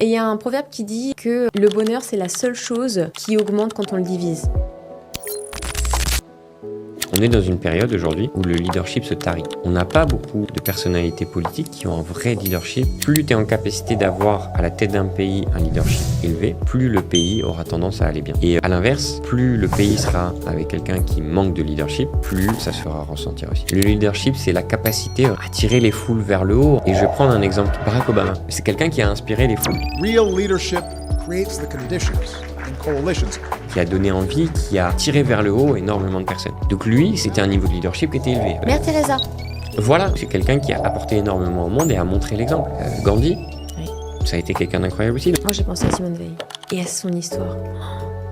Et il y a un proverbe qui dit que le bonheur, c'est la seule chose qui augmente quand on le divise. On est dans une période aujourd'hui où le leadership se tarit. On n'a pas beaucoup de personnalités politiques qui ont un vrai leadership. Plus tu es en capacité d'avoir à la tête d'un pays un leadership élevé, plus le pays aura tendance à aller bien. Et à l'inverse, plus le pays sera avec quelqu'un qui manque de leadership, plus ça se fera ressentir aussi. Le leadership, c'est la capacité à tirer les foules vers le haut. Et je vais prendre un exemple, Barack Obama. C'est quelqu'un qui a inspiré les foules. Real leadership creates the conditions and coalitions Qui a donné envie, qui a tiré vers le haut énormément de personnes. Donc lui, c'était un niveau de leadership qui était élevé. Mère Teresa. Voilà, c'est quelqu'un qui a apporté énormément au monde et a montré l'exemple. Gandhi, Oui. ça a été quelqu'un d'incroyable aussi. Moi, j'ai pensé à Simone Veil et à son histoire.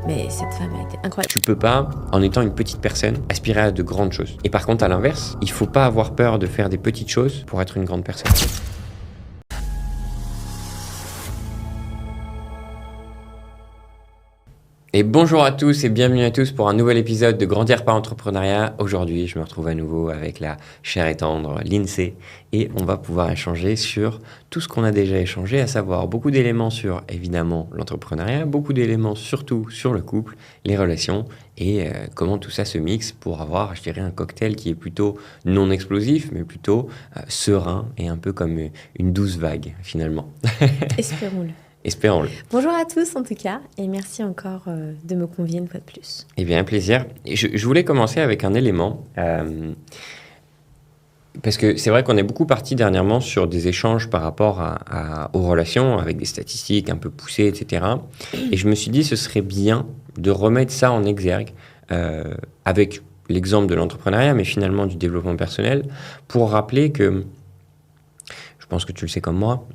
Mais cette femme a été incroyable. Tu peux pas, en étant une petite personne, aspirer à de grandes choses. Et par contre, à l'inverse, il faut pas avoir peur de faire des petites choses pour être une grande personne. Et bonjour à tous et bienvenue à tous pour un nouvel épisode de Grandir par l'entrepreneuriat. Aujourd'hui, je me retrouve à nouveau avec la chère et tendre Lindsay et on va pouvoir échanger sur tout ce qu'on a déjà échangé, à savoir beaucoup d'éléments sur évidemment l'entrepreneuriat, beaucoup d'éléments surtout sur le couple, les relations et comment tout ça se mixe pour avoir, je dirais, un cocktail qui est plutôt non explosif mais plutôt serein et un peu comme une douce vague finalement. Espérons-le. Espérons-le. Bonjour à tous en tout cas, et merci encore de me convier une fois de plus. Eh bien, un plaisir. Et je voulais commencer avec un élément, parce que c'est vrai qu'on est beaucoup parti dernièrement sur des échanges par rapport aux relations, avec des statistiques un peu poussées, etc. Et je me suis dit, ce serait bien de remettre ça en exergue, avec l'exemple de l'entrepreneuriat, mais finalement du développement personnel, pour rappeler que, je pense que tu le sais comme moi,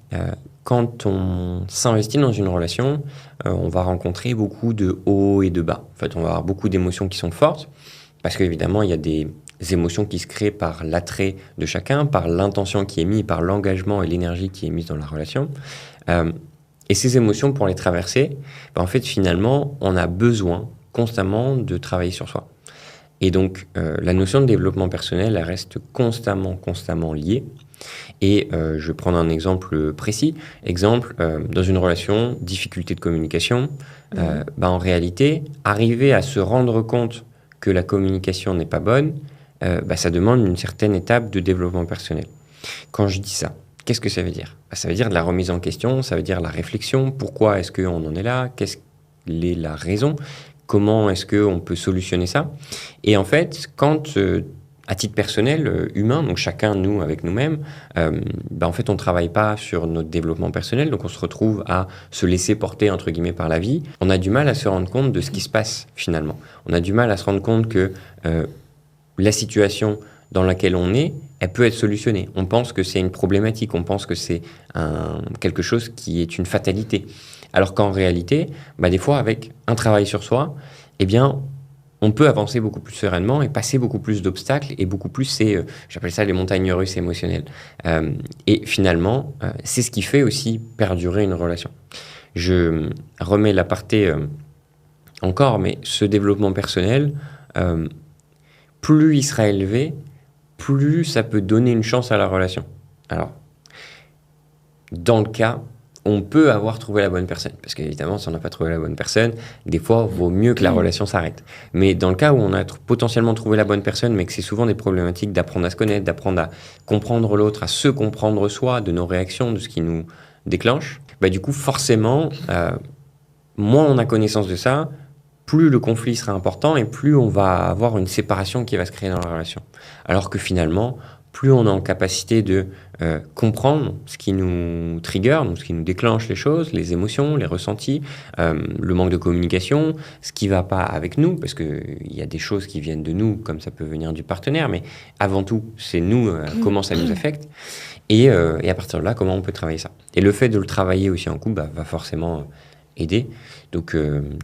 quand on s'investit dans une relation, on va rencontrer beaucoup de hauts et de bas. En fait, on va avoir beaucoup d'émotions qui sont fortes, parce qu'évidemment, il y a des émotions qui se créent par l'attrait de chacun, par l'intention qui est mise, par l'engagement et l'énergie qui est mise dans la relation. Et ces émotions, pour les traverser, en fait, finalement, on a besoin constamment de travailler sur soi. Et donc, la notion de développement personnel, elle reste constamment liée. Et je vais prendre un exemple précis. Exemple, dans une relation, difficulté de communication. En réalité, arriver à se rendre compte que la communication n'est pas bonne, ça demande une certaine étape de développement personnel. Quand je dis ça, qu'est-ce que ça veut dire ? Ça veut dire de la remise en question, ça veut dire la réflexion. Pourquoi est-ce qu'on en est là ? Qu'est-ce qu'est la raison ? Comment est-ce qu'on peut solutionner ça ? Et en fait, quand... à titre personnel, humain, donc chacun, nous, avec nous-mêmes, en fait, on ne travaille pas sur notre développement personnel, donc on se retrouve à se laisser porter, entre guillemets, par la vie. On a du mal à se rendre compte de ce qui se passe, finalement. On a du mal à se rendre compte que la situation dans laquelle on est, elle peut être solutionnée. On pense que c'est une problématique, on pense que c'est quelque chose qui est une fatalité. Alors qu'en réalité, des fois, avec un travail sur soi, eh bien, on peut avancer beaucoup plus sereinement et passer beaucoup plus d'obstacles et beaucoup plus, j'appelle ça les montagnes russes émotionnelles. Et finalement, c'est ce qui fait aussi perdurer une relation. Je remets l'aparté encore, mais ce développement personnel, plus il sera élevé, plus ça peut donner une chance à la relation. Alors, dans le cas... on peut avoir trouvé la bonne personne. Parce qu'évidemment, si on n'a pas trouvé la bonne personne, des fois, il vaut mieux que la relation s'arrête. Mais dans le cas où on a potentiellement trouvé la bonne personne, mais que c'est souvent des problématiques d'apprendre à se connaître, d'apprendre à comprendre l'autre, à se comprendre soi, de nos réactions, de ce qui nous déclenche, du coup, forcément, moins on a connaissance de ça, plus le conflit sera important et plus on va avoir une séparation qui va se créer dans la relation. Alors que finalement, plus on est en capacité de comprendre ce qui nous trigger, donc ce qui nous déclenche les choses, les émotions, les ressentis, le manque de communication, ce qui ne va pas avec nous, parce qu'il y a des choses qui viennent de nous, comme ça peut venir du partenaire, mais avant tout, c'est nous, comment ça nous affecte, et à partir de là, comment on peut travailler ça. Et le fait de le travailler aussi en couple va forcément aider. Donc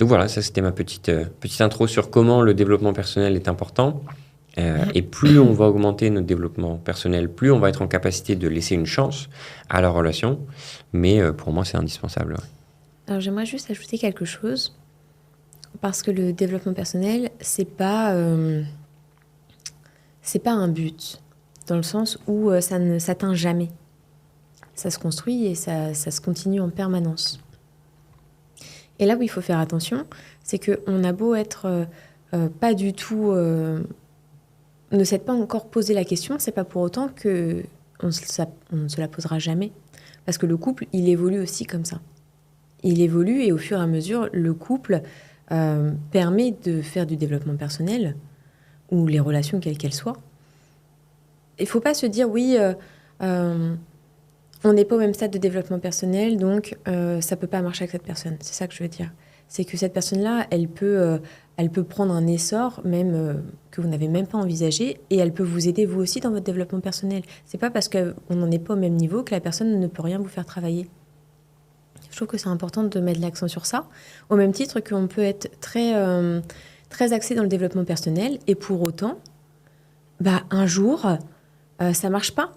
voilà, ça c'était ma petite intro sur comment le développement personnel est important. Et plus on va augmenter notre développement personnel, plus on va être en capacité de laisser une chance à la relation. Mais pour moi, c'est indispensable. Ouais. Alors j'aimerais juste ajouter quelque chose, parce que le développement personnel, c'est pas un but, dans le sens où ça ne s'atteint jamais. ça se construit et ça se continue en permanence. Et là où il faut faire attention, c'est qu'on a beau être pas du tout... ne s'être pas encore posé la question, c'est pas pour autant qu'on ne se la posera jamais. Parce que le couple, il évolue aussi comme ça. Il évolue et au fur et à mesure, le couple permet de faire du développement personnel ou les relations quelles qu'elles soient. Il ne faut pas se dire, oui, on n'est pas au même stade de développement personnel, donc ça ne peut pas marcher avec cette personne. C'est ça que je veux dire. C'est que cette personne-là, elle peut prendre un essor même que vous n'avez même pas envisagé et elle peut vous aider vous aussi dans votre développement personnel. C'est pas parce qu'on n'en est pas au même niveau que la personne ne peut rien vous faire travailler. Je trouve que c'est important de mettre l'accent sur ça, au même titre qu'on peut être très, très axé dans le développement personnel et pour autant, un jour, ça marche pas.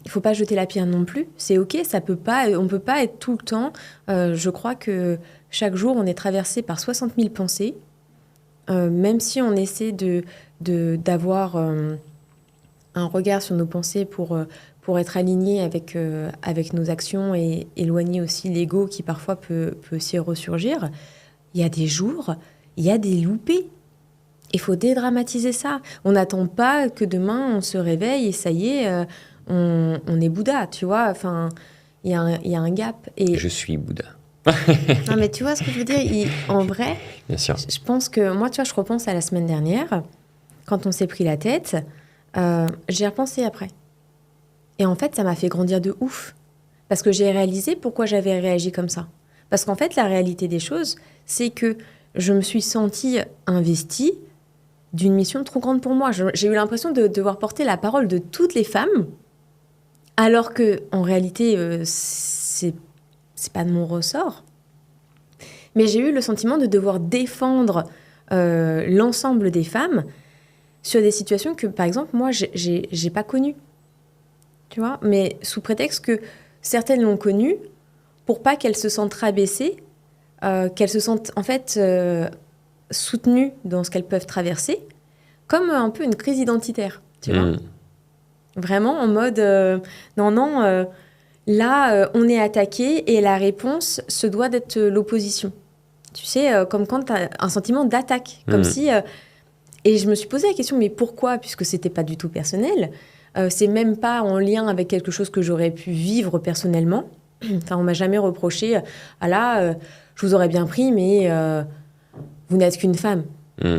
Il faut pas jeter la pierre non plus. C'est ok, on peut pas être tout le temps. Je crois que chaque jour, on est traversé par 60 000 pensées. Même si on essaie d'avoir un regard sur nos pensées pour être aligné avec nos actions et éloigner aussi l'ego qui parfois peut aussi ressurgir, il y a des jours, il y a des loupés. Il faut dédramatiser ça. On n'attend pas que demain on se réveille et ça y est, on est Bouddha, tu vois. Enfin, il y a un gap. Et... Je suis Bouddha. Non, mais tu vois ce que je veux dire, en vrai, bien sûr. Je pense que moi, tu vois, je repense à la semaine dernière, quand on s'est pris la tête, j'y ai repensé après. Et en fait, ça m'a fait grandir de ouf. Parce que j'ai réalisé pourquoi j'avais réagi comme ça. Parce qu'en fait, la réalité des choses, c'est que je me suis sentie investie d'une mission trop grande pour moi. J'ai eu l'impression de devoir porter la parole de toutes les femmes, alors que en réalité, c'est pas de mon ressort. Mais j'ai eu le sentiment de devoir défendre l'ensemble des femmes sur des situations que, par exemple, moi, j'ai pas connues. Tu vois ? Mais sous prétexte que certaines l'ont connue, pour pas qu'elles se sentent rabaissées, qu'elles se sentent, en fait, soutenues dans ce qu'elles peuvent traverser, comme un peu une crise identitaire, tu vois ? Vraiment en mode, là, on est attaqué et la réponse se doit d'être l'opposition. Tu sais, comme quand tu as un sentiment d'attaque. Comme si... et je me suis posé la question, mais pourquoi ? Puisque c'était pas du tout personnel. C'est même pas en lien avec quelque chose que j'aurais pu vivre personnellement. Enfin, on m'a jamais reproché, je vous aurais bien pris, mais vous n'êtes qu'une femme.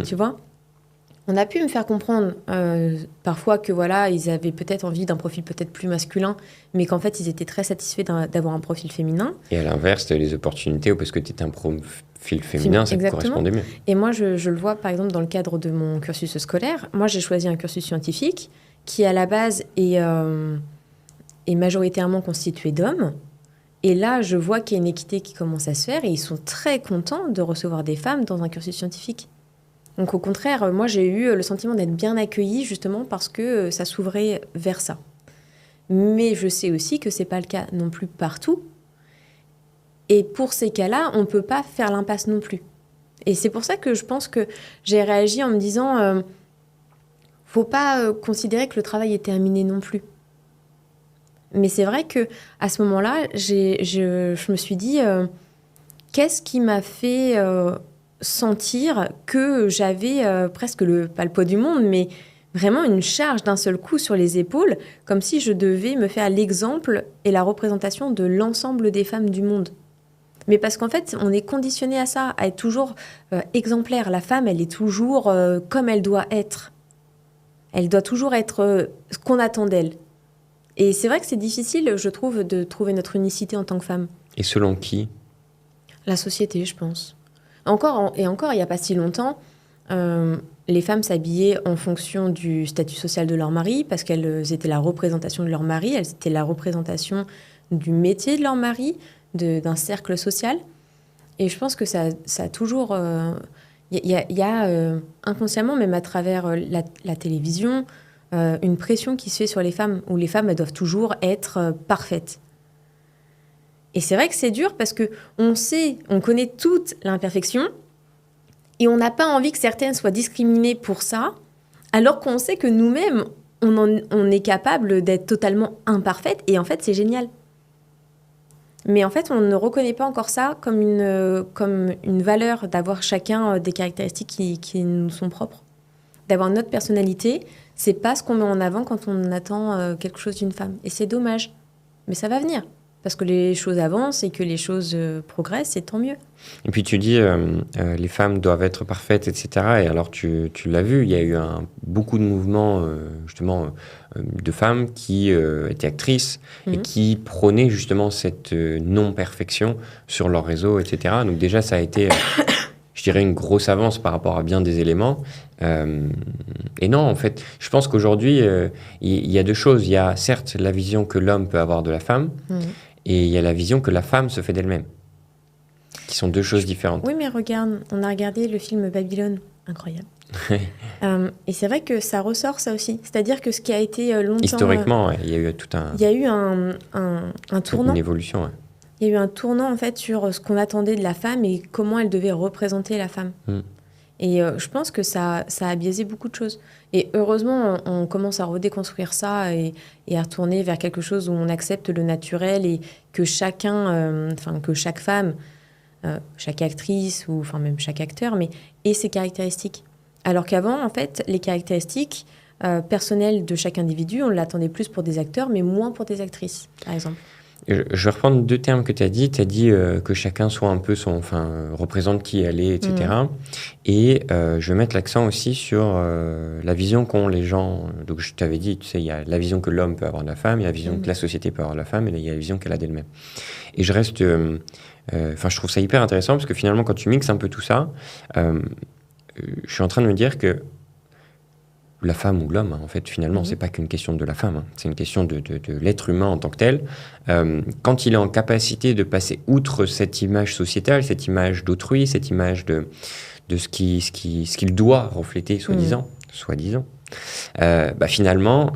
Tu vois ? On a pu me faire comprendre parfois que voilà, ils avaient peut-être envie d'un profil peut-être plus masculin, mais qu'en fait, ils étaient très satisfaits d'avoir un profil féminin. Et à l'inverse, tu as les opportunités parce que tu étais un profil féminin, ça te correspondait mieux. Et moi, je le vois par exemple dans le cadre de mon cursus scolaire. Moi, j'ai choisi un cursus scientifique qui, à la base, est majoritairement constitué d'hommes. Et là, je vois qu'il y a une équité qui commence à se faire et ils sont très contents de recevoir des femmes dans un cursus scientifique. Donc au contraire, moi j'ai eu le sentiment d'être bien accueillie justement parce que ça s'ouvrait vers ça. Mais je sais aussi que c'est pas le cas non plus partout. Et pour ces cas-là, on peut pas faire l'impasse non plus. Et c'est pour ça que je pense que j'ai réagi en me disant faut pas considérer que le travail est terminé non plus. Mais c'est vrai que à ce moment-là, je me suis dit qu'est-ce qui m'a fait sentir que j'avais presque pas le poids du monde, mais vraiment une charge d'un seul coup sur les épaules, comme si je devais me faire l'exemple et la représentation de l'ensemble des femmes du monde. Mais parce qu'en fait, on est conditionné à ça, à être toujours exemplaire. La femme, elle est toujours comme elle doit être. Elle doit toujours être ce qu'on attend d'elle. Et c'est vrai que c'est difficile, je trouve, de trouver notre unicité en tant que femme. Et selon qui ? La société, je pense. Encore, il n'y a pas si longtemps, les femmes s'habillaient en fonction du statut social de leur mari, parce qu'elles étaient la représentation de leur mari, elles étaient la représentation du métier de leur mari, d'un cercle social. Et je pense que ça a toujours... Il y a inconsciemment, même à travers la télévision, une pression qui se fait sur les femmes, où les femmes elles doivent toujours être parfaites. Et c'est vrai que c'est dur parce on connaît toute l'imperfection et on n'a pas envie que certaines soient discriminées pour ça, alors qu'on sait que nous-mêmes, on est capable d'être totalement imparfaite. Et en fait, c'est génial. Mais en fait, on ne reconnaît pas encore ça comme une valeur d'avoir chacun des caractéristiques qui nous sont propres. D'avoir notre personnalité, c'est pas ce qu'on met en avant quand on attend quelque chose d'une femme. Et c'est dommage. Mais ça va venir. Parce que les choses avancent et que les choses progressent, et tant mieux. Et puis tu dis, les femmes doivent être parfaites, etc. Et alors tu l'as vu, il y a eu beaucoup de mouvements, justement, de femmes qui étaient actrices et qui prônaient justement cette non-perfection sur leur réseau, etc. Donc déjà, ça a été, je dirais, une grosse avance par rapport à bien des éléments. Et non, en fait, je pense qu'aujourd'hui, il y a deux choses. Il y a certes la vision que l'homme peut avoir de la femme, et il y a la vision que la femme se fait d'elle-même, qui sont deux choses différentes. Oui, mais regarde, on a regardé le film Babylone, incroyable. Et c'est vrai que ça ressort, ça aussi. C'est-à-dire que ce qui a été longtemps... Historiquement, il y a eu tout un... Il y a eu un tournant. Une évolution, ouais. Il y a eu un tournant, en fait, sur ce qu'on attendait de la femme et comment elle devait représenter la femme. Et je pense que ça a biaisé beaucoup de choses. Et heureusement, on commence à redéconstruire ça et à retourner vers quelque chose où on accepte le naturel et que que chaque femme, chaque actrice ou enfin même chaque acteur, mais ait ses caractéristiques. Alors qu'avant, en fait, les caractéristiques personnelles de chaque individu, on l'attendait plus pour des acteurs, mais moins pour des actrices, par exemple. Je vais reprendre deux termes que tu as dit. Tu as dit que chacun soit un peu représente qui elle est, etc. Et je vais mettre l'accent aussi sur la vision qu'ont les gens. Donc je t'avais dit, tu sais, il y a la vision que l'homme peut avoir de la femme, il y a la vision que la société peut avoir de la femme, et il y a la vision qu'elle a d'elle-même. Et je reste... je trouve ça hyper intéressant parce que finalement, quand tu mixes un peu tout ça, je suis en train de me dire que la femme ou l'homme, en fait, finalement, c'est pas qu'une question de la femme, c'est une question de l'être humain en tant que tel. Quand il est en capacité de passer outre cette image sociétale, cette image d'autrui, cette image de ce qu'il doit refléter, soi-disant, finalement,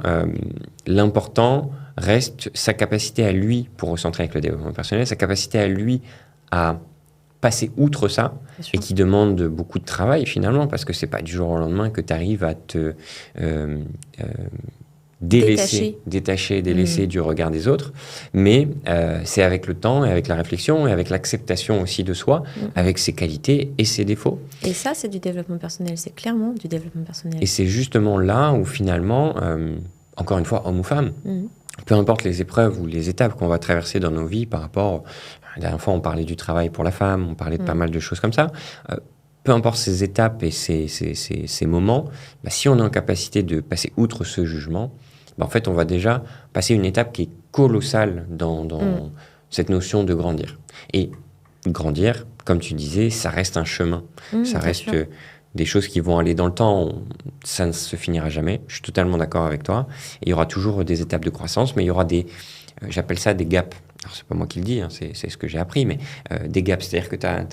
l'important reste sa capacité à lui, pour recentrer avec le développement personnel, sa capacité à lui à passer outre ça, et qui demande beaucoup de travail finalement, parce que c'est pas du jour au lendemain que tu arrives à te détacher du regard des autres, mais c'est avec le temps et avec la réflexion et avec l'acceptation aussi de soi, avec ses qualités et ses défauts. Et ça, c'est du développement personnel, c'est clairement du développement personnel. Et c'est justement là où finalement, encore une fois, homme ou femme, peu importe les épreuves ou les étapes qu'on va traverser dans nos vies par rapport... La dernière fois, on parlait du travail pour la femme, on parlait de pas mal de choses comme ça. Peu importe ces étapes et ces moments, si on est en capacité de passer outre ce jugement, en fait, on va déjà passer une étape qui est colossale dans cette notion de grandir. Et grandir, comme tu disais, ça reste un chemin. Ça reste des choses qui vont aller dans le temps. Ça ne se finira jamais. Je suis totalement d'accord avec toi. Et il y aura toujours des étapes de croissance, mais il y aura j'appelle ça des gaps. Alors, c'est pas moi qui le dis, c'est ce que j'ai appris, mais des gaps, c'est-à-dire que tu as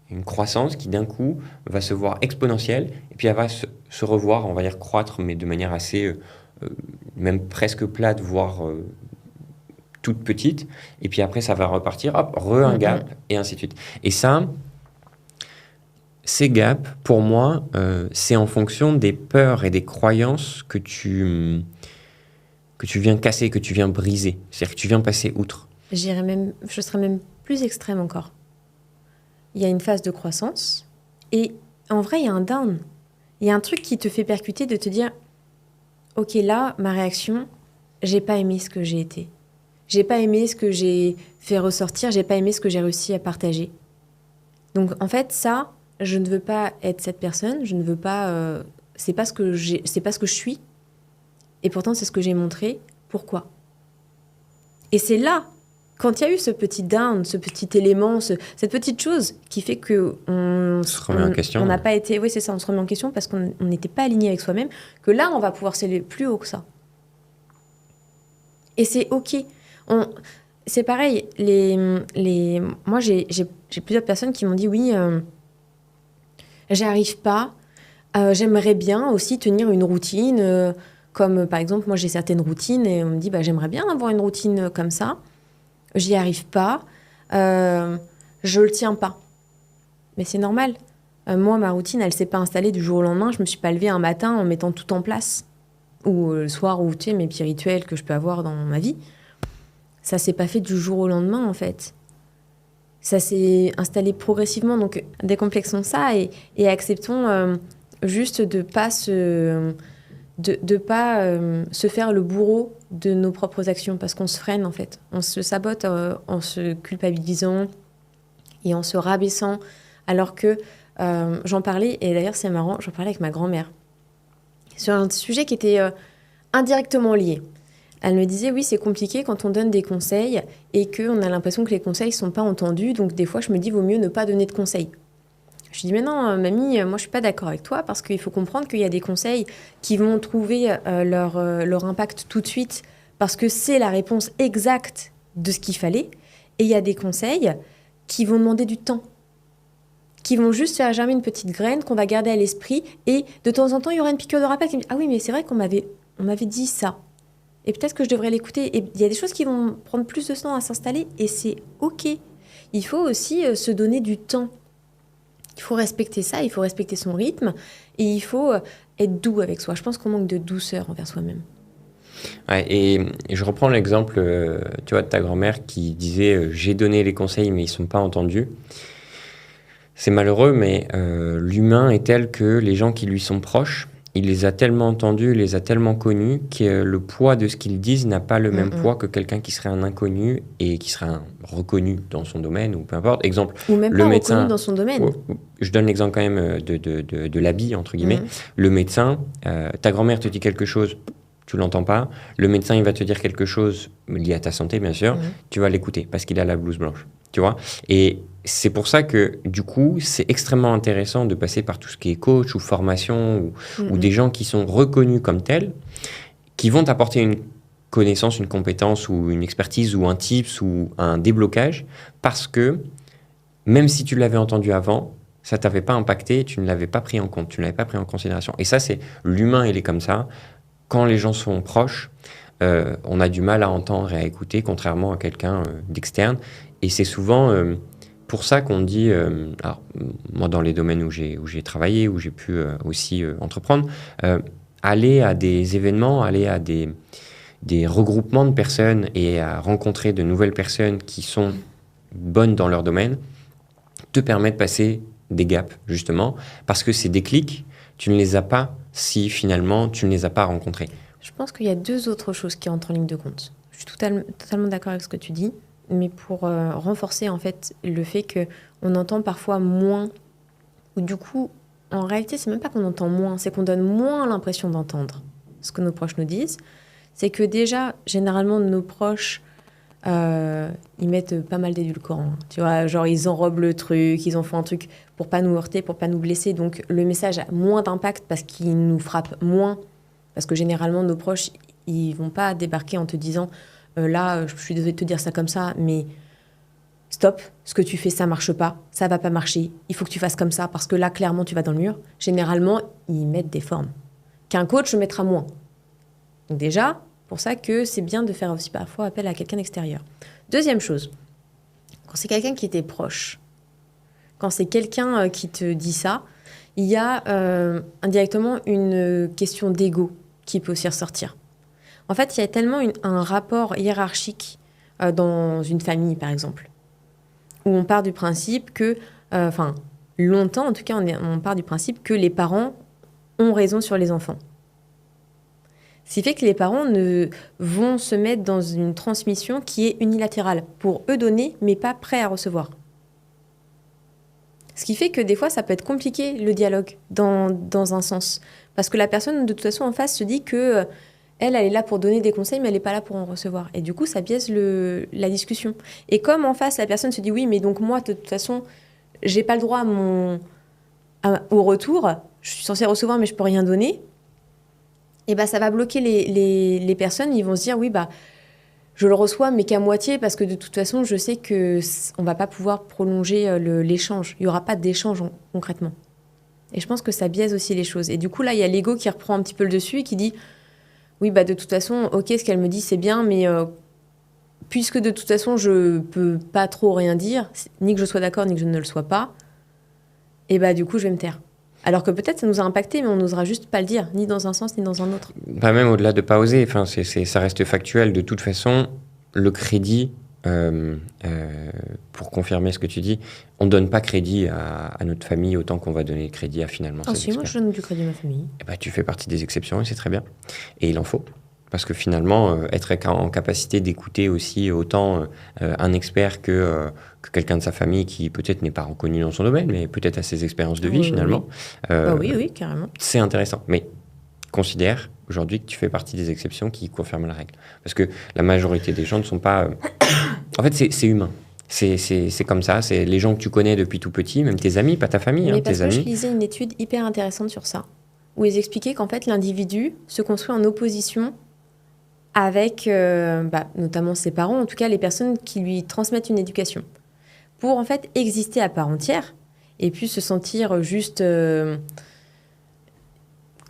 une croissance qui, d'un coup, va se voir exponentielle, et puis elle va se revoir, on va dire croître, mais de manière assez, même presque plate, voire toute petite, et puis après, ça va repartir, hop, un gap, et ainsi de suite. Et ça, ces gaps, pour moi, c'est en fonction des peurs et des croyances que tu viens casser, que tu viens briser, c'est-à-dire que tu viens passer outre. Je serais même plus extrême encore. Il y a une phase de croissance et en vrai, il y a un down. Il y a un truc qui te fait percuter de te dire « Ok, là, ma réaction, j'ai pas aimé ce que j'ai été. J'ai pas aimé ce que j'ai fait ressortir, j'ai pas aimé ce que j'ai réussi à partager. » Donc, en fait, ça, je ne veux pas être cette personne, je ne veux pas... c'est pas ce que je suis. Et pourtant, c'est ce que j'ai montré. Pourquoi ? Et c'est là... Quand il y a eu ce petit down, ce petit élément, cette petite chose qui fait que on se remet en question. On n'a pas été, oui c'est ça, on se remet en question parce qu'on n'était pas aligné avec soi-même. Que là, on va pouvoir s'élever plus haut que ça. Et c'est ok. C'est pareil. Moi, j'ai plusieurs personnes qui m'ont dit oui, j'y arrive pas. J'aimerais bien aussi tenir une routine. Comme par exemple, moi j'ai certaines routines et on me dit j'aimerais bien avoir une routine comme ça. J'y arrive pas, je le tiens pas. Mais c'est normal. Moi, ma routine, elle s'est pas installée du jour au lendemain. Je me suis pas levée un matin en mettant tout en place. Ou le soir, ou tu sais, mes petits rituels que je peux avoir dans ma vie. Ça s'est pas fait du jour au lendemain, en fait. Ça s'est installé progressivement. Donc, décomplexons ça et acceptons juste de pas se faire le bourreau de nos propres actions, parce qu'on se freine, en fait. On se sabote en se culpabilisant et en se rabaissant, alors que j'en parlais, et d'ailleurs c'est marrant, j'en parlais avec ma grand-mère, sur un sujet qui était indirectement lié. Elle me disait, oui, c'est compliqué quand on donne des conseils et qu'on a l'impression que les conseils ne sont pas entendus, donc des fois je me dis, vaut mieux ne pas donner de conseils. Je lui dis, mais non, mamie, moi je suis pas d'accord avec toi, parce qu'il faut comprendre qu'il y a des conseils qui vont trouver leur impact tout de suite, parce que c'est la réponse exacte de ce qu'il fallait, et il y a des conseils qui vont demander du temps, qui vont juste faire germer une petite graine qu'on va garder à l'esprit, et de temps en temps, il y aura une piqûre de rappel qui me dit « Ah oui, mais c'est vrai qu'on m'avait dit ça, et peut-être que je devrais l'écouter. » Et il y a des choses qui vont prendre plus de temps à s'installer, et c'est OK. Il faut aussi se donner du temps. Il faut respecter ça, il faut respecter son rythme, et il faut être doux avec soi. Je pense qu'on manque de douceur envers soi-même. Ouais, et je reprends l'exemple tu vois, de ta grand-mère qui disait j'ai donné les conseils mais ils ne sont pas entendus. C'est malheureux, mais l'humain est tel que les gens qui lui sont proches, il les a tellement entendus, il les a tellement connus que le poids de ce qu'ils disent n'a pas le même poids que quelqu'un qui serait un inconnu et qui serait reconnu dans son domaine ou peu importe. Exemple, ou même le pas médecin reconnu dans son domaine. Je donne l'exemple quand même de l'habit, entre guillemets. Le médecin, ta grand-mère te dit quelque chose, tu l'entends pas. Le médecin, il va te dire quelque chose lié à ta santé, bien sûr. Tu vas l'écouter parce qu'il a la blouse blanche, tu vois. Et c'est pour ça que, du coup, c'est extrêmement intéressant de passer par tout ce qui est coach ou formation ou des gens qui sont reconnus comme tels, qui vont t'apporter une connaissance, une compétence ou une expertise ou un tips ou un déblocage, parce que même si tu l'avais entendu avant, ça t'avait pas impacté, tu ne l'avais pas pris en compte, tu ne l'avais pas pris en considération. Et ça, c'est l'humain, il est comme ça. Quand les gens sont proches, on a du mal à entendre et à écouter, contrairement à quelqu'un d'externe. Et c'est souvent pour ça qu'on dit, alors, moi dans les domaines où j'ai travaillé, où j'ai pu aussi entreprendre, aller à des événements, aller à des regroupements de personnes et à rencontrer de nouvelles personnes qui sont bonnes dans leur domaine, te permet de passer des gaps, justement, parce que ces déclics, tu ne les as pas si finalement tu ne les as pas rencontrés. Je pense qu'il y a deux autres choses qui entrent en ligne de compte. Je suis totalement d'accord avec ce que tu dis, mais pour renforcer en fait le fait qu'on entend parfois moins, ou du coup, en réalité, c'est même pas qu'on entend moins, c'est qu'on donne moins l'impression d'entendre ce que nos proches nous disent. C'est que déjà, généralement, nos proches, ils mettent pas mal d'édulcorants. Tu vois, genre ils enrobent le truc, ils en font un truc pour pas nous heurter, pour pas nous blesser. Donc le message a moins d'impact parce qu'il nous frappe moins. Parce que généralement, nos proches, ils vont pas débarquer en te disant là, je suis désolée de te dire ça comme ça, mais stop, ce que tu fais, ça marche pas, ça va pas marcher, il faut que tu fasses comme ça parce que là, clairement, tu vas dans le mur. Généralement, ils mettent des formes qu'un coach mettra moins. Donc déjà, pour ça que c'est bien de faire aussi parfois appel à quelqu'un d'extérieur. Deuxième chose, quand c'est quelqu'un qui t'est proche, quand c'est quelqu'un qui te dit ça, il y a indirectement une question d'ego qui peut aussi ressortir. En fait, il y a tellement un rapport hiérarchique dans une famille, par exemple, où on part du principe que, longtemps en tout cas, on part du principe que les parents ont raison sur les enfants. Ce qui fait que les parents vont se mettre dans une transmission qui est unilatérale, pour eux donner, mais pas prêts à recevoir. Ce qui fait que des fois, ça peut être compliqué, le dialogue, dans un sens. Parce que la personne, de toute façon, en face, se dit que elle est là pour donner des conseils, mais elle n'est pas là pour en recevoir. Et du coup, ça biaise la discussion. Et comme en face, la personne se dit, oui, mais donc moi, de toute façon, j'ai pas le droit au retour, je suis censée recevoir, mais je peux rien donner, et bah, ça va bloquer les personnes. Ils vont se dire, oui, bah, je le reçois, mais qu'à moitié, parce que de toute façon, je sais qu'on ne va pas pouvoir prolonger l'échange. Il n'y aura pas d'échange concrètement. Et je pense que ça biaise aussi les choses. Et du coup, là, il y a l'ego qui reprend un petit peu le dessus et qui dit, oui, bah, de toute façon, ok, ce qu'elle me dit, c'est bien, mais puisque de toute façon, je ne peux pas trop rien dire, ni que je sois d'accord, ni que je ne le sois pas, et bah, du coup, je vais me taire. Alors que peut-être ça nous a impacté, mais on n'osera juste pas le dire, ni dans un sens, ni dans un autre. Pas même au-delà de pas oser, ça reste factuel. De toute façon, le crédit, pour confirmer ce que tu dis, on ne donne pas crédit à notre famille autant qu'on va donner crédit à finalement Ah ces si, moi experts. je donne du crédit à ma famille. Eh ben, tu fais partie des exceptions et c'est très bien. Et il en faut. Parce que finalement, être en capacité d'écouter aussi autant un expert que quelqu'un de sa famille qui peut-être n'est pas reconnu dans son domaine, mais peut-être a ses expériences de vie Oui, finalement, oui, carrément. c'est intéressant. Mais considère aujourd'hui que tu fais partie des exceptions qui confirment la règle. Parce que la majorité des gens ne sont pas... En fait, c'est humain. C'est comme ça. C'est les gens que tu connais depuis tout petit, même tes amis, pas ta famille, Mais parce tes que je amis. lisais une étude hyper intéressante sur ça, où ils expliquaient qu'en fait l'individu se construit en opposition avec notamment ses parents, en tout cas les personnes qui lui transmettent une éducation, pour en fait exister à part entière et puis se sentir juste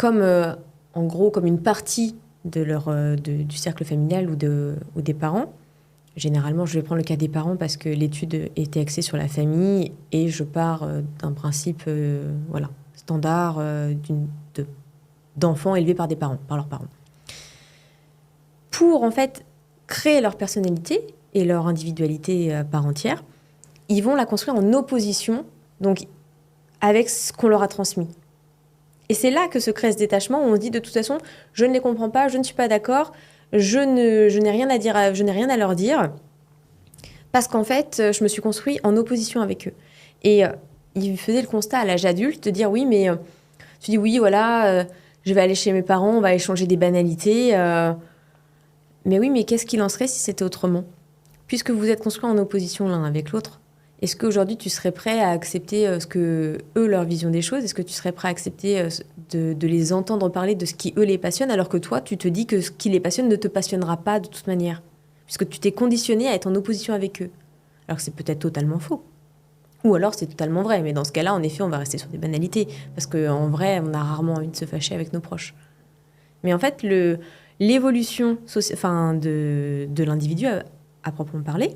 en gros comme une partie de du cercle familial ou des parents. Généralement, je vais prendre le cas des parents parce que l'étude était axée sur la famille et je pars d'un principe standard d'enfants élevés par leurs parents. Pour en fait créer leur personnalité et leur individualité à part entière, ils vont la construire en opposition donc avec ce qu'on leur a transmis. Et c'est là que se crée ce détachement où on se dit de toute façon, je ne les comprends pas, je ne suis pas d'accord, je n'ai rien à dire, je n'ai rien à leur dire, parce qu'en fait, je me suis construit en opposition avec eux. Et il faisait le constat à l'âge adulte de dire oui, mais tu dis oui, voilà, je vais aller chez mes parents, on va échanger des banalités. Mais oui, mais qu'est-ce qu'il en serait si c'était autrement ? Puisque vous êtes construits en opposition l'un avec l'autre, est-ce qu'aujourd'hui tu serais prêt à accepter leur vision des choses ? Est-ce que tu serais prêt à accepter de les entendre parler de ce qui, eux, les passionne, alors que toi, tu te dis que ce qui les passionne ne te passionnera pas de toute manière ? Puisque tu t'es conditionné à être en opposition avec eux. Alors que c'est peut-être totalement faux. Ou alors c'est totalement vrai. Mais dans ce cas-là, en effet, on va rester sur des banalités. Parce qu'en vrai, on a rarement envie de se fâcher avec nos proches. Mais en fait, l'évolution de l'individu, à proprement parler,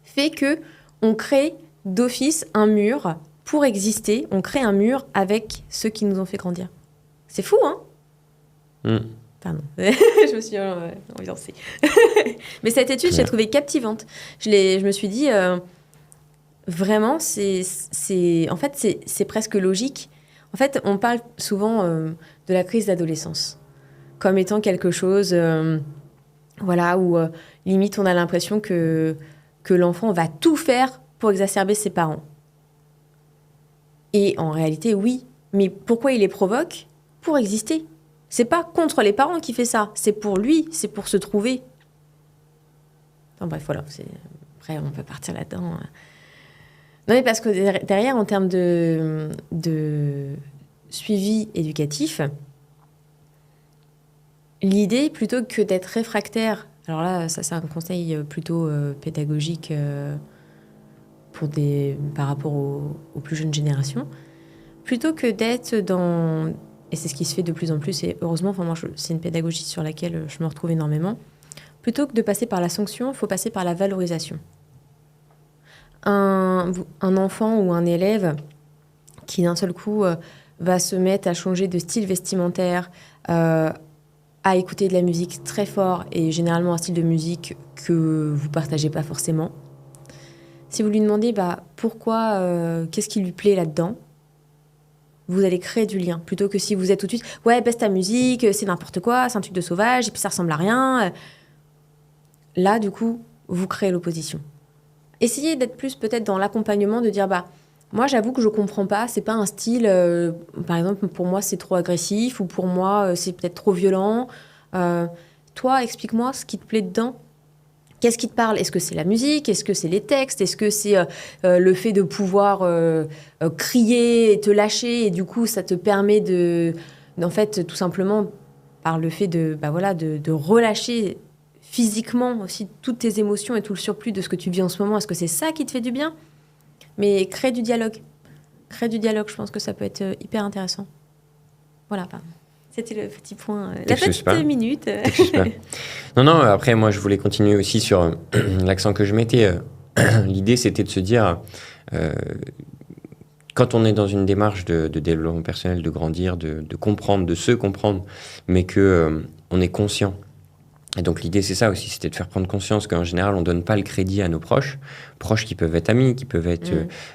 fait que on crée d'office un mur pour exister. On crée un mur avec ceux qui nous ont fait grandir. C'est fou, hein ? Pardon, je me suis ambiancée. Mais cette étude, je l'ai trouvée captivante. Je me suis dit, vraiment, en fait, c'est presque logique. En fait, on parle souvent de la crise d'adolescence comme étant quelque chose, où limite on a l'impression que l'enfant va tout faire pour exacerber ses parents. Et en réalité, oui. Mais pourquoi il les provoque ? Pour exister. C'est pas contre les parents qui fait ça. C'est pour lui, c'est pour se trouver. Enfin bref, voilà. Après, on peut partir là-dedans. Non, mais parce que derrière, en termes de suivi éducatif, l'idée, plutôt que d'être réfractaire, alors là, ça c'est un conseil plutôt pédagogique par rapport aux plus jeunes générations, plutôt que d'être dans... Et c'est ce qui se fait de plus en plus, et heureusement, c'est une pédagogie sur laquelle je me retrouve énormément. Plutôt que de passer par la sanction, il faut passer par la valorisation. Un enfant ou un élève qui d'un seul coup va se mettre à changer de style vestimentaire, à écouter de la musique très fort, et généralement un style de musique que vous partagez pas forcément. Si vous lui demandez pourquoi, qu'est-ce qui lui plaît là-dedans, vous allez créer du lien, plutôt que si vous êtes tout de suite « Ouais, baisse ta musique, c'est n'importe quoi, c'est un truc de sauvage, et puis ça ressemble à rien. » Là, du coup, vous créez l'opposition. Essayez d'être plus peut-être dans l'accompagnement, de dire moi, j'avoue que je comprends pas, c'est pas un style, par exemple, pour moi, c'est trop agressif, ou pour moi, c'est peut-être trop violent. Toi, explique-moi ce qui te plaît dedans. Qu'est-ce qui te parle ? Est-ce que c'est la musique ? Est-ce que c'est les textes ? Est-ce que c'est le fait de pouvoir crier et te lâcher, et du coup, ça te permet en fait, tout simplement, par le fait de relâcher physiquement aussi toutes tes émotions et tout le surplus de ce que tu vis en ce moment, est-ce que c'est ça qui te fait du bien ? Mais crée du dialogue. Crée du dialogue, je pense que ça peut être hyper intéressant. Voilà, pardon. C'était le petit point, la petite minute. Non, après, moi, je voulais continuer aussi sur l'accent que je mettais. L'idée, c'était de se dire, quand on est dans une démarche de développement personnel, de grandir, de comprendre, de se comprendre, mais qu'on est conscient Et donc l'idée, c'est ça aussi, c'était de faire prendre conscience qu'en général, on ne donne pas le crédit à nos proches qui peuvent être amis, qui peuvent être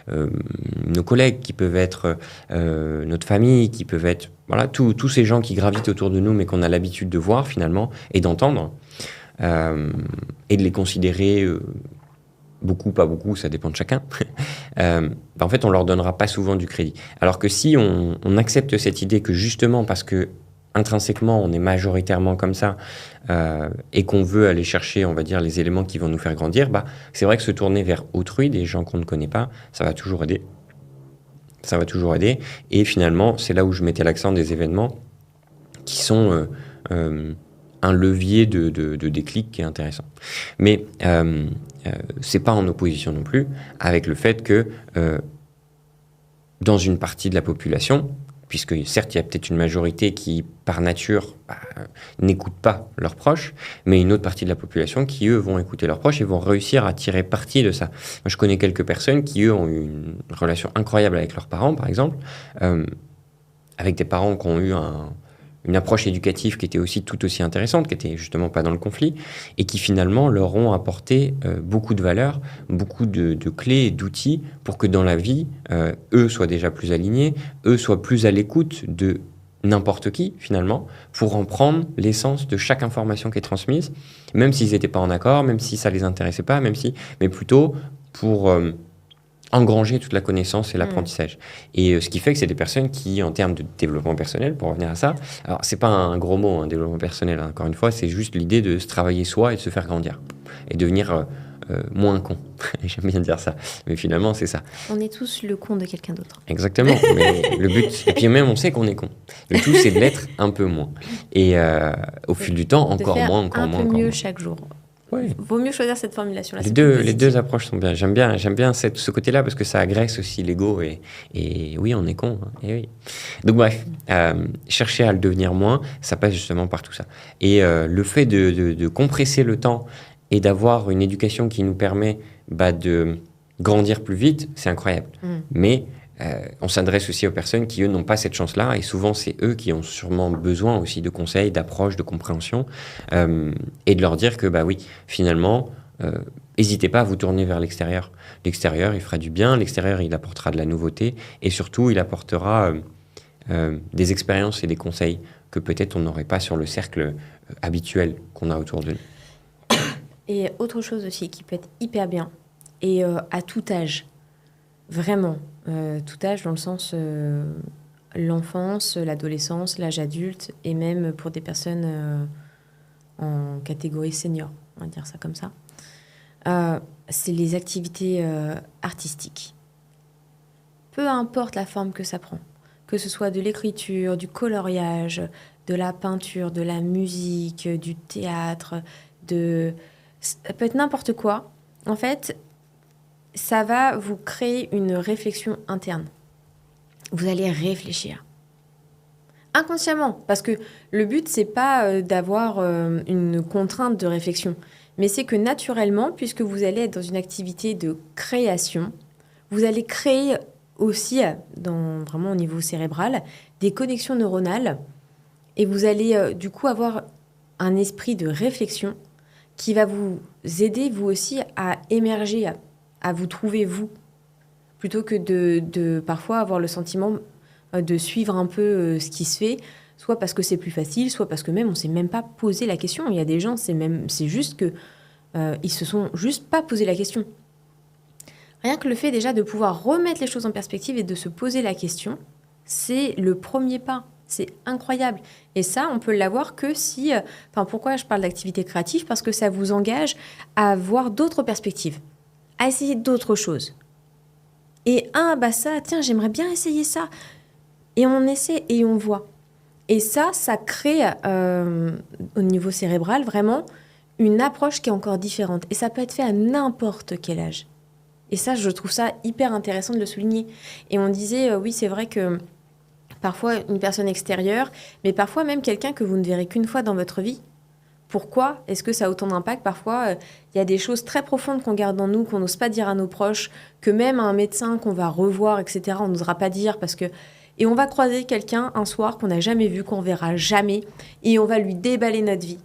nos collègues, qui peuvent être notre famille, qui peuvent être tous ces gens qui gravitent autour de nous, mais qu'on a l'habitude de voir finalement et d'entendre, et de les considérer beaucoup, pas beaucoup, ça dépend de chacun. En fait, on leur donnera pas souvent du crédit. Alors que si on accepte cette idée que justement parce que intrinsèquement, on est majoritairement comme ça et qu'on veut aller chercher, on va dire, les éléments qui vont nous faire grandir, c'est vrai que se tourner vers autrui, des gens qu'on ne connaît pas, ça va toujours aider. Ça va toujours aider. Et finalement, c'est là où je mettais l'accent des événements qui sont un levier de déclic qui est intéressant. Mais c'est pas en opposition non plus avec le fait que dans une partie de la population, puisque certes, il y a peut-être une majorité qui, par nature, n'écoute pas leurs proches, mais une autre partie de la population qui, eux, vont écouter leurs proches et vont réussir à tirer parti de ça. Moi, je connais quelques personnes qui, eux, ont eu une relation incroyable avec leurs parents, par exemple, avec des parents qui ont eu une approche éducative qui était aussi tout aussi intéressante, qui était justement pas dans le conflit, et qui finalement leur ont apporté beaucoup de valeurs, beaucoup de clés et d'outils pour que dans la vie, eux soient déjà plus alignés, eux soient plus à l'écoute de n'importe qui finalement, pour en prendre l'essence de chaque information qui est transmise, même s'ils n'étaient pas en accord, même si ça les intéressait pas, mais plutôt pour engranger toute la connaissance et l'apprentissage. Et ce qui fait que c'est des personnes qui, en termes de développement personnel, pour revenir à ça, alors c'est pas un gros mot, développement personnel, encore une fois, c'est juste l'idée de se travailler soi et de se faire grandir. Et devenir moins con. J'aime bien dire ça. Mais finalement, c'est ça. On est tous le con de quelqu'un d'autre. Exactement. Mais le but, et puis même on sait qu'on est con. Le tout, c'est de l'être un peu moins. Et au fil du temps, encore moins, encore moins. Un peu mieux chaque jour. Ouais. Vaut mieux choisir cette formulation-là. Les deux approches sont bien. J'aime bien ce côté-là parce que ça agresse aussi l'ego et oui, on est con. Et oui. Donc bref, chercher à le devenir moins, ça passe justement par tout ça. Et le fait de compresser le temps et d'avoir une éducation qui nous permet de grandir plus vite, c'est incroyable. Mais on s'adresse aussi aux personnes qui, eux, n'ont pas cette chance-là. Et souvent, c'est eux qui ont sûrement besoin aussi de conseils, d'approches, de compréhension. Et de leur dire que, oui, finalement, n'hésitez pas à vous tourner vers l'extérieur. L'extérieur, il fera du bien. L'extérieur, il apportera de la nouveauté. Et surtout, il apportera des expériences et des conseils que peut-être on n'aurait pas sur le cercle habituel qu'on a autour de nous. Et autre chose aussi qui peut être hyper bien, et à tout âge, vraiment, tout âge dans le sens l'enfance, l'adolescence, l'âge adulte, et même pour des personnes en catégorie senior, on va dire ça comme ça, c'est les activités artistiques. Peu importe la forme que ça prend, que ce soit de l'écriture, du coloriage, de la peinture, de la musique, du théâtre, ça peut être n'importe quoi. En fait, ça va vous créer une réflexion interne. Vous allez réfléchir. Inconsciemment, parce que le but, c'est pas d'avoir une contrainte de réflexion, mais c'est que naturellement, puisque vous allez être dans une activité de création, vous allez créer aussi, vraiment au niveau cérébral, des connexions neuronales, et vous allez du coup avoir un esprit de réflexion qui va vous aider, vous aussi, à émerger, à vous trouver vous, plutôt que de parfois avoir le sentiment de suivre un peu ce qui se fait, soit parce que c'est plus facile, soit parce que même on ne s'est même pas posé la question. Il y a des gens, c'est juste que ils se sont juste pas posé la question. Rien que le fait déjà de pouvoir remettre les choses en perspective et de se poser la question, c'est le premier pas. C'est incroyable. Et ça, on peut l'avoir que si... pourquoi je parle d'activité créative ? Parce que ça vous engage à voir d'autres perspectives, à essayer d'autres choses. Et ça, tiens, j'aimerais bien essayer ça. Et on essaie et on voit. Et ça crée au niveau cérébral vraiment une approche qui est encore différente. Et ça peut être fait à n'importe quel âge. Et ça, je trouve ça hyper intéressant de le souligner. Et on disait, oui, c'est vrai que parfois une personne extérieure, mais parfois même quelqu'un que vous ne verrez qu'une fois dans votre vie. Pourquoi est-ce que ça a autant d'impact ? Parfois, il y a des choses très profondes qu'on garde en nous, qu'on n'ose pas dire à nos proches, que même à un médecin qu'on va revoir, etc., on n'osera pas dire parce que... Et on va croiser quelqu'un un soir qu'on n'a jamais vu, qu'on verra jamais, et on va lui déballer notre vie.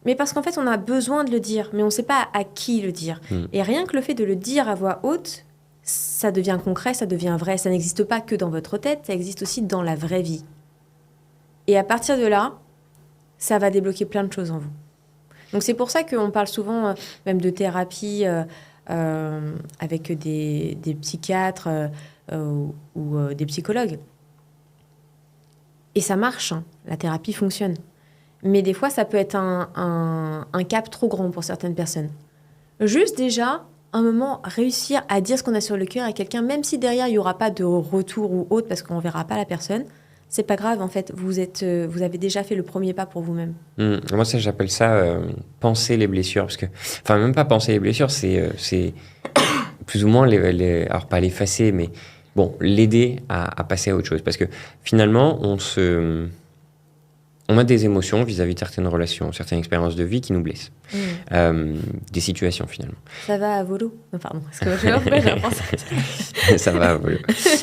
Mais parce qu'en fait, on a besoin de le dire, mais on ne sait pas à qui le dire. Et rien que le fait de le dire à voix haute, ça devient concret, ça devient vrai. Ça n'existe pas que dans votre tête, ça existe aussi dans la vraie vie. Et à partir de là, ça va débloquer plein de choses en vous. Donc c'est pour ça qu'on parle souvent même de thérapie avec des psychiatres ou des psychologues. Et ça marche, hein. La thérapie fonctionne. Mais des fois, ça peut être un cap trop grand pour certaines personnes. Juste déjà, un moment, réussir à dire ce qu'on a sur le cœur à quelqu'un, même si derrière, il n'y aura pas de retour ou autre, parce qu'on ne verra pas la personne, c'est pas grave, en fait. Vous avez déjà fait le premier pas pour vous-même. Moi, ça, j'appelle ça penser les blessures. Parce que, enfin, même pas penser les blessures, c'est plus ou moins, alors pas l'effacer, mais bon, l'aider à passer à autre chose. Parce que finalement, on a des émotions vis-à-vis de certaines relations, certaines expériences de vie qui nous blessent. Des situations, finalement. Ça va à volo. Non, pardon. Parce que j'ai pensé. Ça va à volo.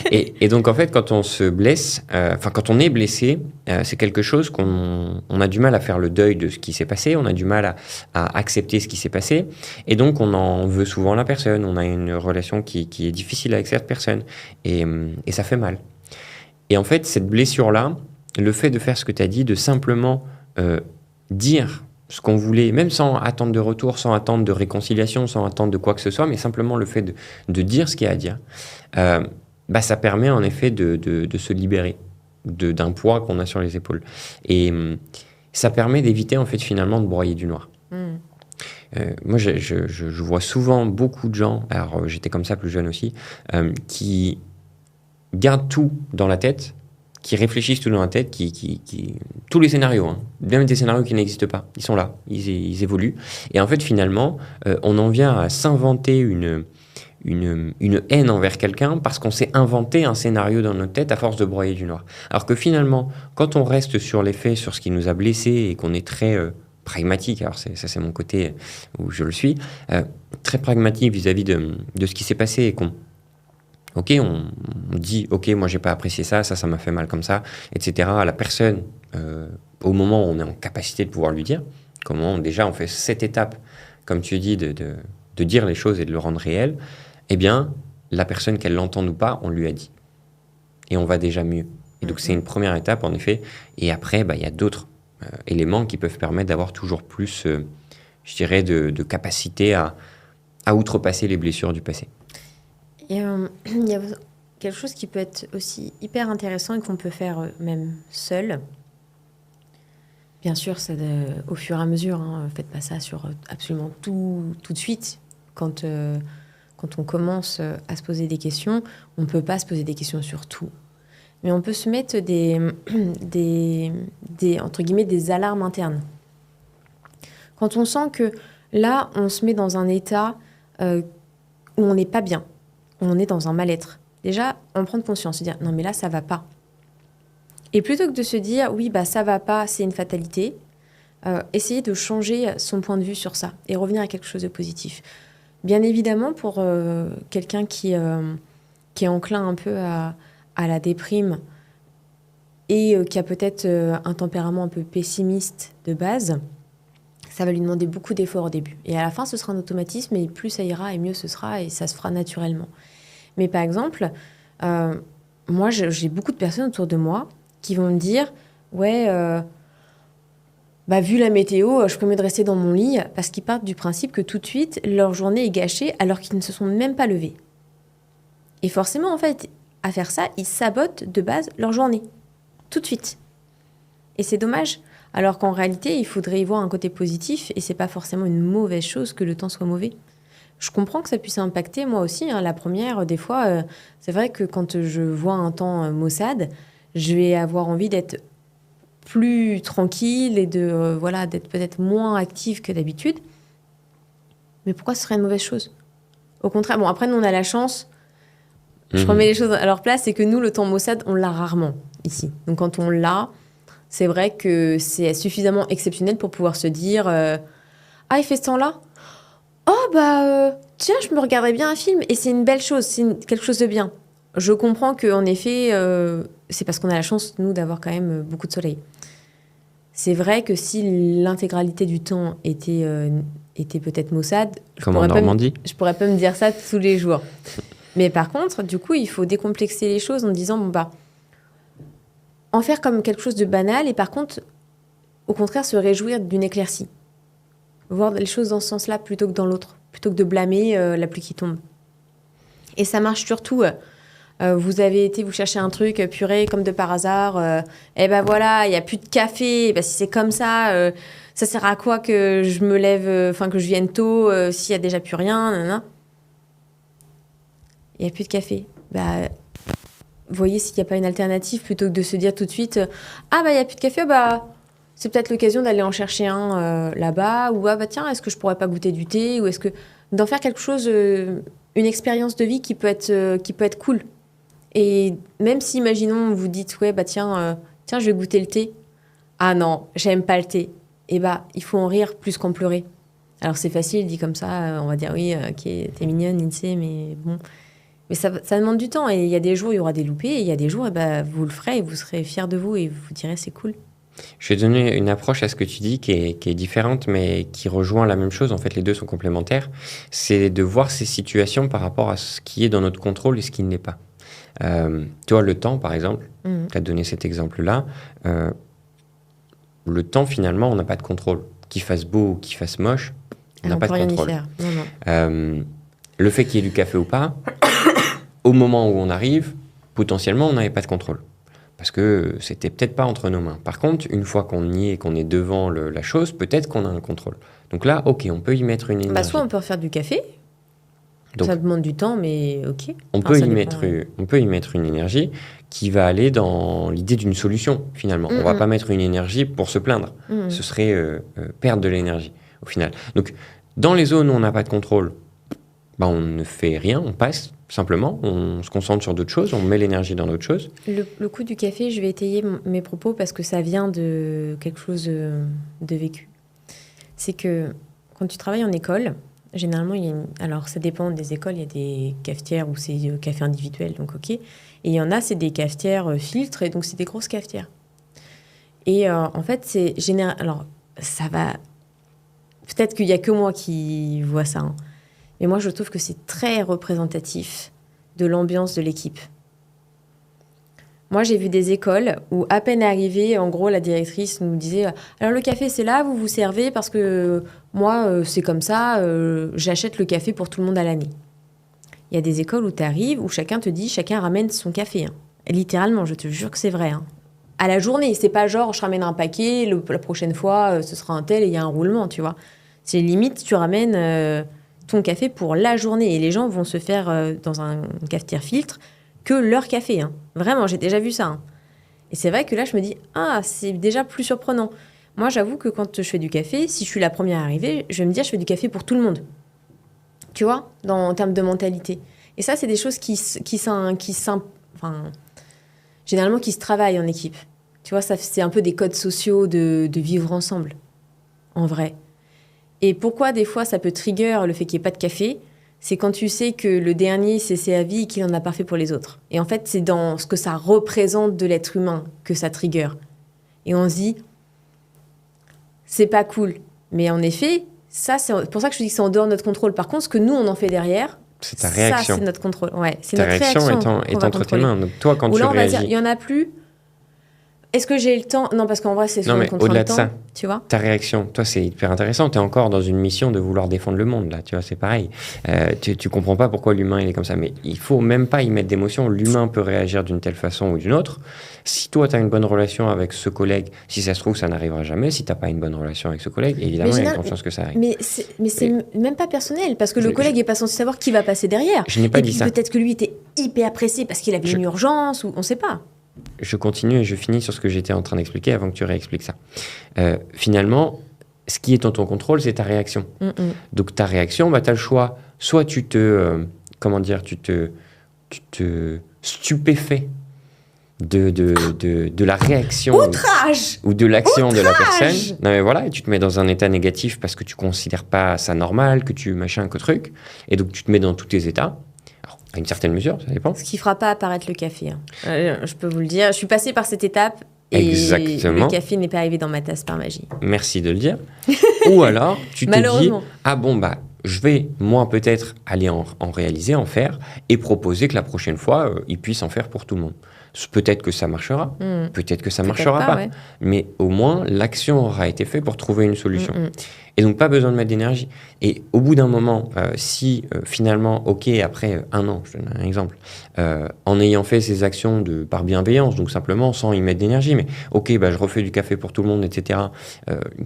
Et donc, en fait, quand on se blesse, quand on est blessé, c'est quelque chose on a du mal à faire le deuil de ce qui s'est passé, on a du mal à accepter ce qui s'est passé, et donc on en veut souvent à la personne, on a une relation qui est difficile avec cette personne, et ça fait mal. Et en fait, cette blessure-là, le fait de faire ce que tu as dit, de simplement dire ce qu'on voulait, même sans attendre de retour, sans attendre de réconciliation, sans attendre de quoi que ce soit, mais simplement le fait de dire ce qu'il y a à dire, ça permet en effet de se libérer d'un poids qu'on a sur les épaules. Et ça permet d'éviter en fait finalement de broyer du noir. Moi, je vois souvent beaucoup de gens, alors j'étais comme ça plus jeune aussi, qui gardent tout dans la tête, qui réfléchissent tout dans la tête, tous les scénarios, hein, même des scénarios qui n'existent pas, ils sont là, ils évoluent. Et en fait, finalement, on en vient à s'inventer une haine envers quelqu'un parce qu'on s'est inventé un scénario dans notre tête à force de broyer du noir. Alors que finalement, quand on reste sur les faits, sur ce qui nous a blessés et qu'on est très pragmatique, alors c'est mon côté où je le suis, très pragmatique vis-à-vis de ce qui s'est passé et qu'on dit, ok, moi j'ai pas apprécié ça m'a fait mal comme ça, etc. à la personne, au moment où on est en capacité de pouvoir lui dire, comment déjà on fait cette étape, comme tu dis, de dire les choses et de le rendre réel, eh bien, la personne, qu'elle l'entende ou pas, on lui a dit. Et on va déjà mieux. Et donc c'est une première étape, en effet. Et après, il y a d'autres éléments qui peuvent permettre d'avoir toujours plus, je dirais, de capacité à outrepasser les blessures du passé. Et il y a quelque chose qui peut être aussi hyper intéressant et qu'on peut faire même seul. Bien sûr, c'est au fur et à mesure. Hein, faites pas ça sur absolument tout de suite. Quand on commence à se poser des questions, on ne peut pas se poser des questions sur tout. Mais on peut se mettre entre guillemets, des alarmes internes. Quand on sent que là, on se met dans un état où on n'est pas bien, on est dans un mal-être. Déjà, en prendre conscience, se dire non mais là ça va pas. Et plutôt que de se dire oui ça va pas, c'est une fatalité, essayer de changer son point de vue sur ça et revenir à quelque chose de positif. Bien évidemment, pour quelqu'un qui est enclin un peu à la déprime et qui a peut-être un tempérament un peu pessimiste de base, ça va lui demander beaucoup d'efforts au début. Et à la fin, ce sera un automatisme, et plus ça ira, et mieux ce sera, et ça se fera naturellement. Mais par exemple, moi, j'ai beaucoup de personnes autour de moi qui vont me dire « Ouais, vu la météo, je peux mieux de rester dans mon lit », parce qu'ils partent du principe que tout de suite, leur journée est gâchée alors qu'ils ne se sont même pas levés. Et forcément, en fait, à faire ça, ils sabotent de base leur journée. Tout de suite. Et c'est dommage. Alors qu'en réalité, il faudrait y voir un côté positif, et c'est pas forcément une mauvaise chose que le temps soit mauvais. Je comprends que ça puisse impacter, moi aussi. Hein, la première, des fois, c'est vrai que quand je vois un temps maussade, je vais avoir envie d'être plus tranquille et d'être peut-être moins active que d'habitude. Mais pourquoi ce serait une mauvaise chose ? Au contraire, bon, après, nous, on a la chance, je remets les choses à leur place, c'est que nous, le temps maussade, on l'a rarement ici. Donc quand on l'a, c'est vrai que c'est suffisamment exceptionnel pour pouvoir se dire ah, il fait ce temps-là ? Oh, tiens, je me regarderais bien un film. Et c'est une belle chose, quelque chose de bien. Je comprends qu'en effet, c'est parce qu'on a la chance, nous, d'avoir quand même beaucoup de soleil. C'est vrai que si l'intégralité du temps était peut-être maussade, Comme en Normandie. Je pourrais pas me dire ça tous les jours. Mais par contre, du coup, il faut décomplexer les choses en disant, en faire comme quelque chose de banal et par contre, au contraire, se réjouir d'une éclaircie. Voir les choses dans ce sens-là plutôt que dans l'autre. Plutôt que de blâmer la pluie qui tombe. Et ça marche surtout... vous avez été vous chercher un truc purée comme de par hasard, et ben voilà, il y a plus de café. Si c'est comme ça, ça sert à quoi que je me lève, que je vienne tôt s'il y a déjà plus rien, nanana. Il y a plus de café. Voyez s'il n'y a pas une alternative plutôt que de se dire tout de suite il y a plus de café, c'est peut-être l'occasion d'aller en chercher un là-bas, ou tiens, est-ce que je pourrais pas goûter du thé, ou est-ce que d'en faire quelque chose, une expérience de vie qui peut être cool. Et même si, imaginons, vous dites, tiens, je vais goûter le thé. Ah non, j'aime pas le thé. Il faut en rire plus qu'en pleurer. Alors, c'est facile, dit comme ça, on va dire, oui, ok, t'es mignonne, Lindsay, mais bon. Mais ça demande du temps. Et il y a des jours, il y aura des loupés, et il y a des jours, vous le ferez, et vous serez fiers de vous, et vous direz, c'est cool. Je vais donner une approche à ce que tu dis qui est différente, mais qui rejoint la même chose. En fait, les deux sont complémentaires. C'est de voir ces situations par rapport à ce qui est dans notre contrôle et ce qui ne l'est pas. Tu vois, le temps, par exemple, tu as donné cet exemple-là. Le temps, finalement, on n'a pas de contrôle. Qu'il fasse beau ou qu'il fasse moche, on n'a pas de contrôle. Non. Le fait qu'il y ait du café ou pas, au moment où on arrive, potentiellement, on n'avait pas de contrôle. Parce que c'était peut-être pas entre nos mains. Par contre, une fois qu'on y est, qu'on est devant la chose, peut-être qu'on a un contrôle. Donc là, ok, on peut y mettre une énergie. Soit on peut refaire du café. Donc, ça demande du temps, mais ok. On peut y mettre une énergie qui va aller dans l'idée d'une solution, finalement. On ne va pas mettre une énergie pour se plaindre. Ce serait perdre de l'énergie, au final. Donc, dans les zones où on n'a pas de contrôle, on ne fait rien, on passe, simplement. On se concentre sur d'autres choses, on met l'énergie dans d'autres choses. Le coup du café, je vais étayer mes propos parce que ça vient de quelque chose de vécu. C'est que quand tu travailles en école... Généralement, alors ça dépend des écoles, il y a des cafetières où c'est café individuel, donc ok. Et il y en a, c'est des cafetières filtres, et donc c'est des grosses cafetières. Et en fait, c'est général. Alors, ça va... Peut-être qu'il n'y a que moi qui vois ça, hein. Mais moi, je trouve que c'est très représentatif de l'ambiance de l'équipe. Moi, j'ai vu des écoles où, à peine arrivée, en gros, la directrice nous disait « Alors, le café, c'est là, vous vous servez parce que moi, c'est comme ça, j'achète le café pour tout le monde à l'année. » Il y a des écoles où tu arrives, où chacun te dit « Chacun ramène son café. » Et littéralement, je te jure que c'est vrai. Hein. À la journée, c'est pas genre « Je ramène un paquet, la prochaine fois, ce sera un tel et il y a un roulement, tu vois. » C'est limite, tu ramènes ton café pour la journée. Et les gens vont se faire, dans une cafetière filtre, que leur café. Hein. Vraiment, j'ai déjà vu ça. Hein. Et c'est vrai que là, je me dis, c'est déjà plus surprenant. Moi, j'avoue que quand je fais du café, si je suis la première arrivée, je vais me dire, je fais du café pour tout le monde. Tu vois, en termes de mentalité. Et ça, c'est des choses généralement, qui se travaillent en équipe. Tu vois, ça, c'est un peu des codes sociaux de vivre ensemble, en vrai. Et pourquoi, des fois, ça peut trigger le fait qu'il n'y ait pas de café ? C'est quand tu sais que le dernier s'est servi et qu'il n'en a pas fait pour les autres. Et en fait, c'est dans ce que ça représente de l'être humain que ça trigger. Et on se dit, c'est pas cool. Mais en effet, ça, c'est pour ça que je te dis que c'est en dehors de notre contrôle. Par contre, ce que nous, on en fait derrière, c'est ta réaction. Ça, c'est notre contrôle. Ouais, c'est ta notre réaction est entre tes mains. Donc toi, quand tu là, on réagis... va dire, il n'y en a plus... Est-ce que j'ai le temps ? Non, parce qu'en vrai, c'est sur le contraint au-delà de temps, ça, tu vois. Ta réaction, toi, c'est hyper intéressant. Tu es encore dans une mission de vouloir défendre le monde, là. Tu vois, c'est pareil. Tu comprends pas pourquoi l'humain, il est comme ça. Mais il faut même pas y mettre d'émotion. L'humain peut réagir d'une telle façon ou d'une autre. Si toi, tu as une bonne relation avec ce collègue, si ça se trouve, ça n'arrivera jamais. Si tu n'as pas une bonne relation avec ce collègue, évidemment, il y a une grande chance que ça arrive. Mais c'est même pas personnel, parce que le collègue n'est pas censé savoir qui va passer derrière. Je n'ai pas dit ça. Peut-être que lui était hyper pressé parce qu'il avait une urgence, ou on ne sait pas. Je continue et je finis sur ce que j'étais en train d'expliquer avant que tu réexpliques ça. Finalement, ce qui est en ton contrôle, c'est ta réaction. Donc ta réaction, tu as le choix. Soit tu te stupéfais de la réaction ou de l'action de la personne. Non mais voilà, et tu te mets dans un état négatif parce que tu considères pas ça normal, que tu machin, que truc. Et donc tu te mets dans tous tes états. À une certaine mesure, ça dépend. Ce qui fera pas apparaître le café. Hein. Je peux vous le dire. Je suis passée par cette étape Et Exactement. le café n'est pas arrivé dans ma tasse par magie. Merci de le dire. Ou alors, tu te dis, Malheureusement. ah bon, bah, je vais, moi, peut-être aller en réaliser, en faire, et proposer que la prochaine fois, ils puissent en faire pour tout le monde. Peut-être que ça marchera, peut-être que ça Peut-être marchera pas. ouais. Mais au moins, l'action aura été faite pour trouver une solution. Et donc, pas besoin de mettre d'énergie. Et au bout d'un moment, si finalement, OK, après 1 an, je donne un exemple, en ayant fait ces actions par bienveillance, donc simplement sans y mettre d'énergie, mais OK, bah, je refais du café pour tout le monde, etc.,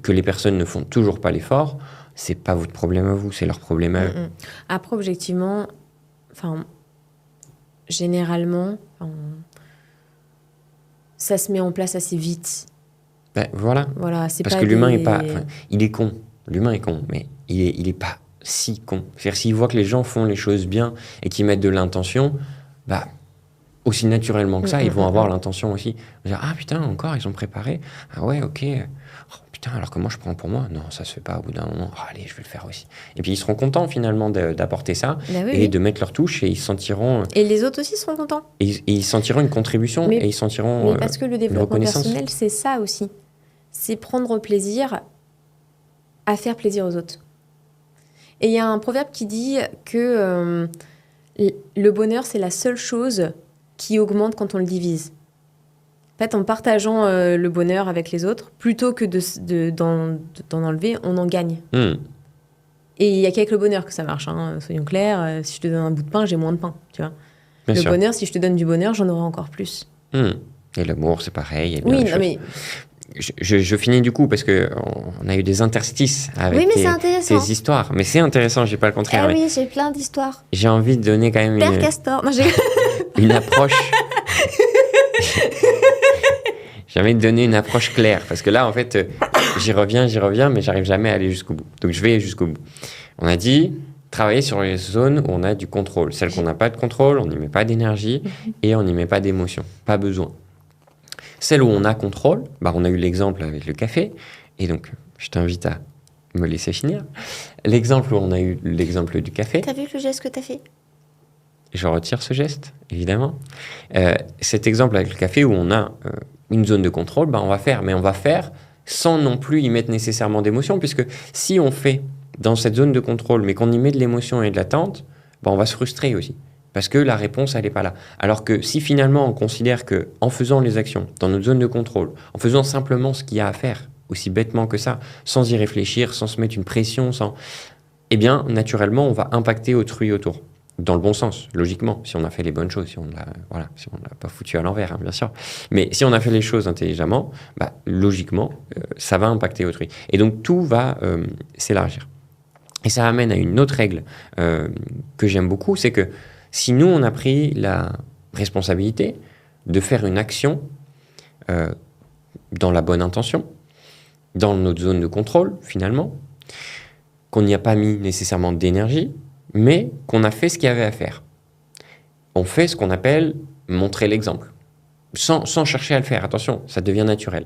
que les personnes ne font toujours pas l'effort, c'est pas votre problème à vous, c'est leur problème à eux. Après, objectivement, généralement, ça se met en place assez vite. Ben, voilà. C'est parce pas que l'humain des... est pas... il est con. L'humain est con, mais il est pas si con. C'est-à-dire, s'il voit que les gens font les choses bien et qu'ils mettent de l'intention, bah, aussi naturellement que ça, ils vont avoir l'intention aussi. Ils vont dire, ah putain, encore, ils ont préparé. Ah ouais, ok. Oh, putain, alors que moi, je prends pour moi. Non, ça se fait pas au bout d'un moment. Oh, allez, je vais le faire aussi. Et puis, ils seront contents, finalement, d'apporter ça de mettre leur touche et ils sentiront... Et les autres aussi seront contents. Et ils sentiront une contribution et ils sentiront mais parce que le développement personnel, c'est ça aussi. C'est prendre plaisir à faire plaisir aux autres. Et il y a un proverbe qui dit que le bonheur, c'est la seule chose qui augmente quand on le divise. En fait, en partageant le bonheur avec les autres, plutôt que d'en enlever, on en gagne. Et il n'y a qu'avec le bonheur que ça marche, hein, soyons clairs. Si je te donne un bout de pain, j'ai moins de pain, tu vois. Bien sûr. Bonheur, si je te donne du bonheur, j'en aurai encore plus. Et l'amour, c'est pareil. Oui, non, mais... Je finis du coup parce qu'on a eu des interstices avec tes histoires. Mais c'est intéressant, je dis pas le contraire. Ah oui, j'ai plein d'histoires. J'ai envie de donner quand même Père Castor. Non, une approche. J'ai envie de donner une approche claire. Parce que là, en fait, j'y reviens, mais j'arrive jamais à aller jusqu'au bout. Donc je vais jusqu'au bout. On a dit travailler sur les zones où on a du contrôle. Celles qu'on n'a pas de contrôle, on n'y met pas d'énergie et on n'y met pas d'émotion. Pas besoin. Celle où on a contrôle, bah on a eu l'exemple avec le café, et donc je t'invite à me laisser finir. L'exemple où on a eu l'exemple du café. T'as vu le geste que t'as fait ? Je retire ce geste, évidemment. Cet exemple avec le café où on a une zone de contrôle, bah on va faire sans non plus y mettre nécessairement d'émotion, puisque si on fait dans cette zone de contrôle, mais qu'on y met de l'émotion et de l'attente, bah on va se frustrer aussi. Parce que la réponse, elle n'est pas là. Alors que si finalement on considère qu'en faisant les actions dans notre zone de contrôle, en faisant simplement ce qu'il y a à faire, aussi bêtement que ça, sans y réfléchir, sans se mettre une pression, eh bien, naturellement, on va impacter autrui autour. Dans le bon sens, logiquement, si on a fait les bonnes choses, si on ne l'a pas foutu à l'envers, bien sûr. Mais si on a fait les choses intelligemment, bah, logiquement, ça va impacter autrui. Et donc, tout va s'élargir. Et ça amène à une autre règle que j'aime beaucoup, c'est que si nous, on a pris la responsabilité de faire une action dans la bonne intention, dans notre zone de contrôle, finalement, qu'on n'y a pas mis nécessairement d'énergie, mais qu'on a fait ce qu'il y avait à faire. On fait ce qu'on appelle montrer l'exemple, sans chercher à le faire. Attention, ça devient naturel.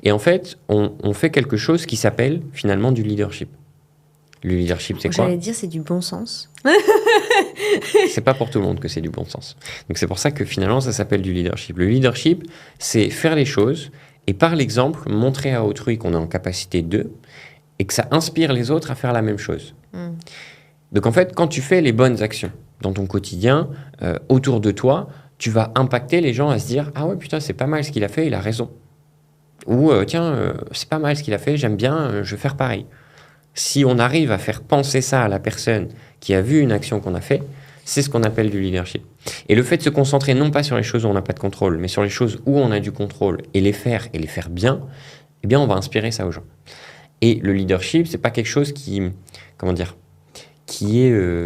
Et en fait, on fait quelque chose qui s'appelle finalement du leadership. Le leadership, c'est quoi ? J'allais dire, c'est du bon sens. C'est pas pour tout le monde que c'est du bon sens. Donc c'est pour ça que finalement ça s'appelle du leadership. Le leadership, c'est faire les choses et par l'exemple montrer à autrui qu'on est en capacité de et que ça inspire les autres à faire la même chose. Donc en fait, quand tu fais les bonnes actions dans ton quotidien, autour de toi, tu vas impacter les gens à se dire « Ah ouais, putain, c'est pas mal ce qu'il a fait, il a raison. » Ou « Tiens, c'est pas mal ce qu'il a fait, j'aime bien, je vais faire pareil. » Si on arrive à faire penser ça à la personne qui a vu une action qu'on a fait, c'est ce qu'on appelle du leadership. Et le fait de se concentrer non pas sur les choses où on n'a pas de contrôle, mais sur les choses où on a du contrôle et les faire bien, eh bien on va inspirer ça aux gens. Et le leadership, c'est pas quelque chose qui est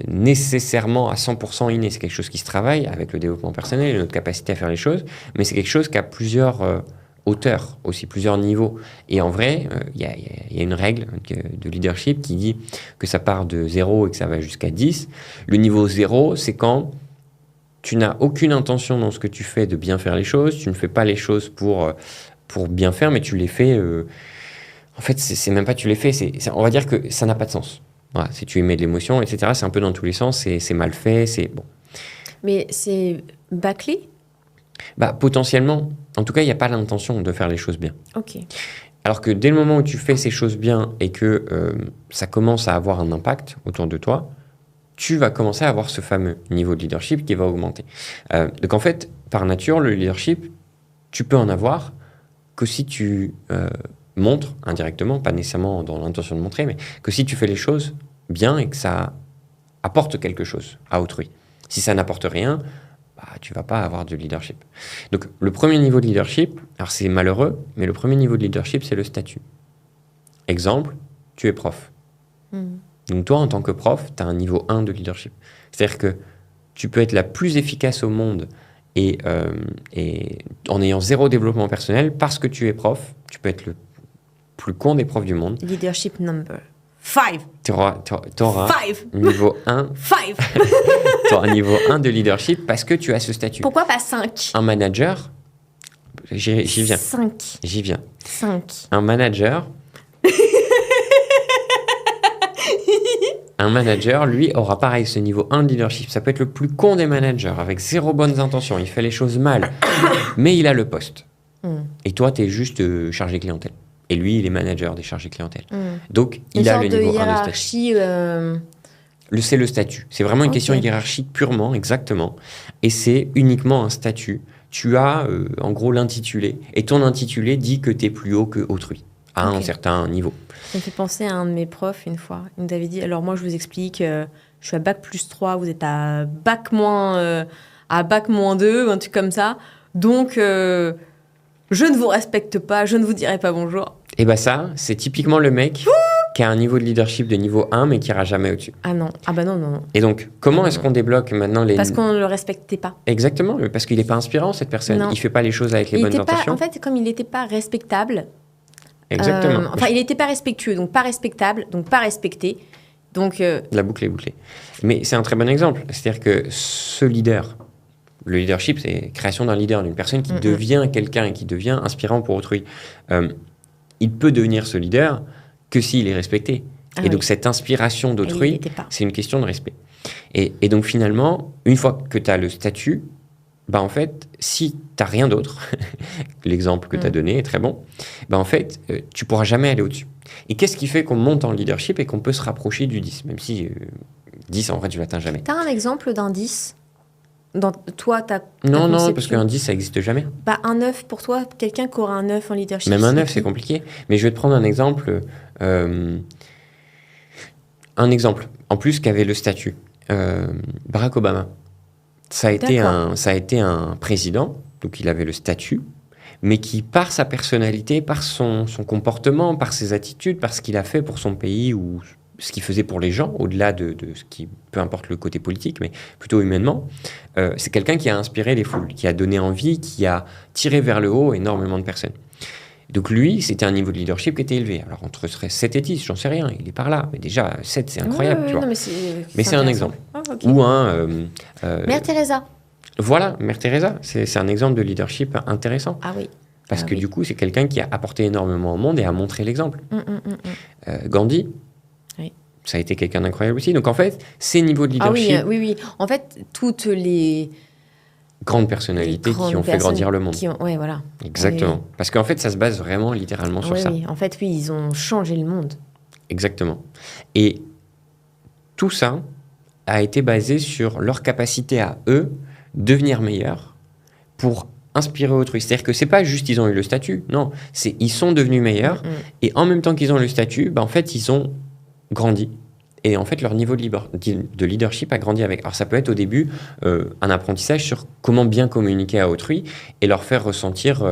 nécessairement à 100% inné. C'est quelque chose qui se travaille avec le développement personnel et notre capacité à faire les choses, mais c'est quelque chose qui a plusieurs hauteurs, aussi plusieurs niveaux. Et en vrai, il y a une règle de leadership qui dit que ça part de 0 et que ça va jusqu'à 10. Le niveau 0, c'est quand tu n'as aucune intention dans ce que tu fais de bien faire les choses, tu ne fais pas les choses pour bien faire, mais tu les fais... en fait, c'est même pas tu les fais, on va dire que ça n'a pas de sens. Voilà, si tu émets de l'émotion, etc., c'est un peu dans tous les sens, c'est mal fait, c'est bon. Mais c'est bâclé ? Potentiellement, en tout cas, il n'y a pas l'intention de faire les choses bien. Ok. Alors que dès le moment où tu fais ces choses bien et que ça commence à avoir un impact autour de toi, tu vas commencer à avoir ce fameux niveau de leadership qui va augmenter. Donc en fait, par nature, le leadership, tu peux en avoir que si tu montres indirectement, pas nécessairement dans l'intention de montrer, mais que si tu fais les choses bien et que ça apporte quelque chose à autrui. Si ça n'apporte rien, tu vas pas avoir de leadership. Donc le premier niveau de leadership, alors c'est malheureux, mais le premier niveau de leadership, c'est le statut. Exemple, tu es prof. Donc toi, en tant que prof, tu as un niveau 1 de leadership. C'est-à-dire que tu peux être la plus efficace au monde et en ayant 0 développement personnel, parce que tu es prof, tu peux être le plus con des profs du monde. Leadership number 5. Tu auras niveau 1. 5. Tu auras niveau 1 de leadership parce que tu as ce statut. Pourquoi pas 5? Un manager, j'y viens. 5. J'y viens. 5. Un manager, lui, aura pareil ce niveau 1 de leadership. Ça peut être le plus con des managers, avec 0 bonnes intentions. Il fait les choses mal, mais il a le poste. Et toi, tu es juste chargé clientèle. Et lui, il est manager des chargés clientèle. Donc, il a le niveau 1 de statut. C'est le statut. C'est vraiment une question hiérarchique purement, exactement. Et c'est uniquement un statut. Tu as, en gros, l'intitulé. Et ton intitulé dit que tu es plus haut que autrui, à un certain niveau. Ça me fait penser à un de mes profs, une fois. Il nous avait dit, alors moi, je vous explique, je suis à bac plus 3, vous êtes à bac moins 2, un truc comme ça. Donc, je ne vous respecte pas, je ne vous dirai pas bonjour. Et ça, c'est typiquement le mec qui a un niveau de leadership de niveau 1, mais qui ira jamais au-dessus. Ah non, non. Et donc, comment est-ce qu'on débloque maintenant les... Parce qu'on ne le respectait pas. Exactement, parce qu'il n'est pas inspirant, cette personne. Non. Il ne fait pas les choses avec les bonnes intentions. En fait, comme il n'était pas respectable... Exactement. Il n'était pas respectueux, donc pas respectable, donc pas respecté. Donc... La boucle est bouclée. Mais c'est un très bon exemple. C'est-à-dire que ce leader... Le leadership, c'est création d'un leader, d'une personne qui devient quelqu'un et qui devient inspirant pour autrui. Il peut devenir ce leader que s'il est respecté. Donc, cette inspiration d'autrui, c'est une question de respect. Et donc, finalement, une fois que tu as le statut, en fait, si tu n'as rien d'autre, l'exemple que tu as donné est très bon, en fait, tu ne pourras jamais aller au-dessus. Et qu'est-ce qui fait qu'on monte en leadership et qu'on peut se rapprocher du 10, même si 10, en vrai, tu ne l'atteins jamais. Tu as un exemple d'un 10 dans toi, Non, parce qu'un 10, ça n'existe jamais. Un 9, pour toi, quelqu'un qui aura un 9 en leadership. Même un 9, c'est compliqué. Mais je vais te prendre un exemple. En plus, qu'avait le statut. Barack Obama. Ça a été un président, donc il avait le statut, mais qui, par sa personnalité, par son comportement, par ses attitudes, par ce qu'il a fait pour son pays ou ce qu'il faisait pour les gens, au-delà de ce qui, peu importe le côté politique, mais plutôt humainement, c'est quelqu'un qui a inspiré les foules, qui a donné envie, qui a tiré vers le haut énormément de personnes. Donc lui, c'était un niveau de leadership qui était élevé. Alors entre 7 et 10, j'en sais rien, il est par là. Mais déjà, 7, c'est incroyable, tu vois. Non, mais c'est un exemple. Okay. Ou un... Mère Teresa. Voilà, Mère Teresa, c'est un exemple de leadership intéressant. Ah oui. Parce que du coup, c'est quelqu'un qui a apporté énormément au monde et a montré l'exemple. Gandhi, ça a été quelqu'un d'incroyable aussi. Donc en fait, ces niveaux de leadership... oui. En fait, toutes les... grandes personnalités qui ont fait grandir le monde. Oui, voilà. Exactement. Oui. Parce qu'en fait, ça se base vraiment littéralement sur ça. Oui, en fait, ils ont changé le monde. Exactement. Et tout ça a été basé sur leur capacité à eux devenir meilleurs pour inspirer autrui. C'est-à-dire que c'est pas juste ils ont eu le statut, non, c'est ils sont devenus meilleurs et en même temps qu'ils ont le statut, en fait, ils ont grandi. Et en fait, leur niveau de leadership a grandi avec. Alors, ça peut être au début un apprentissage sur comment bien communiquer à autrui et leur faire ressentir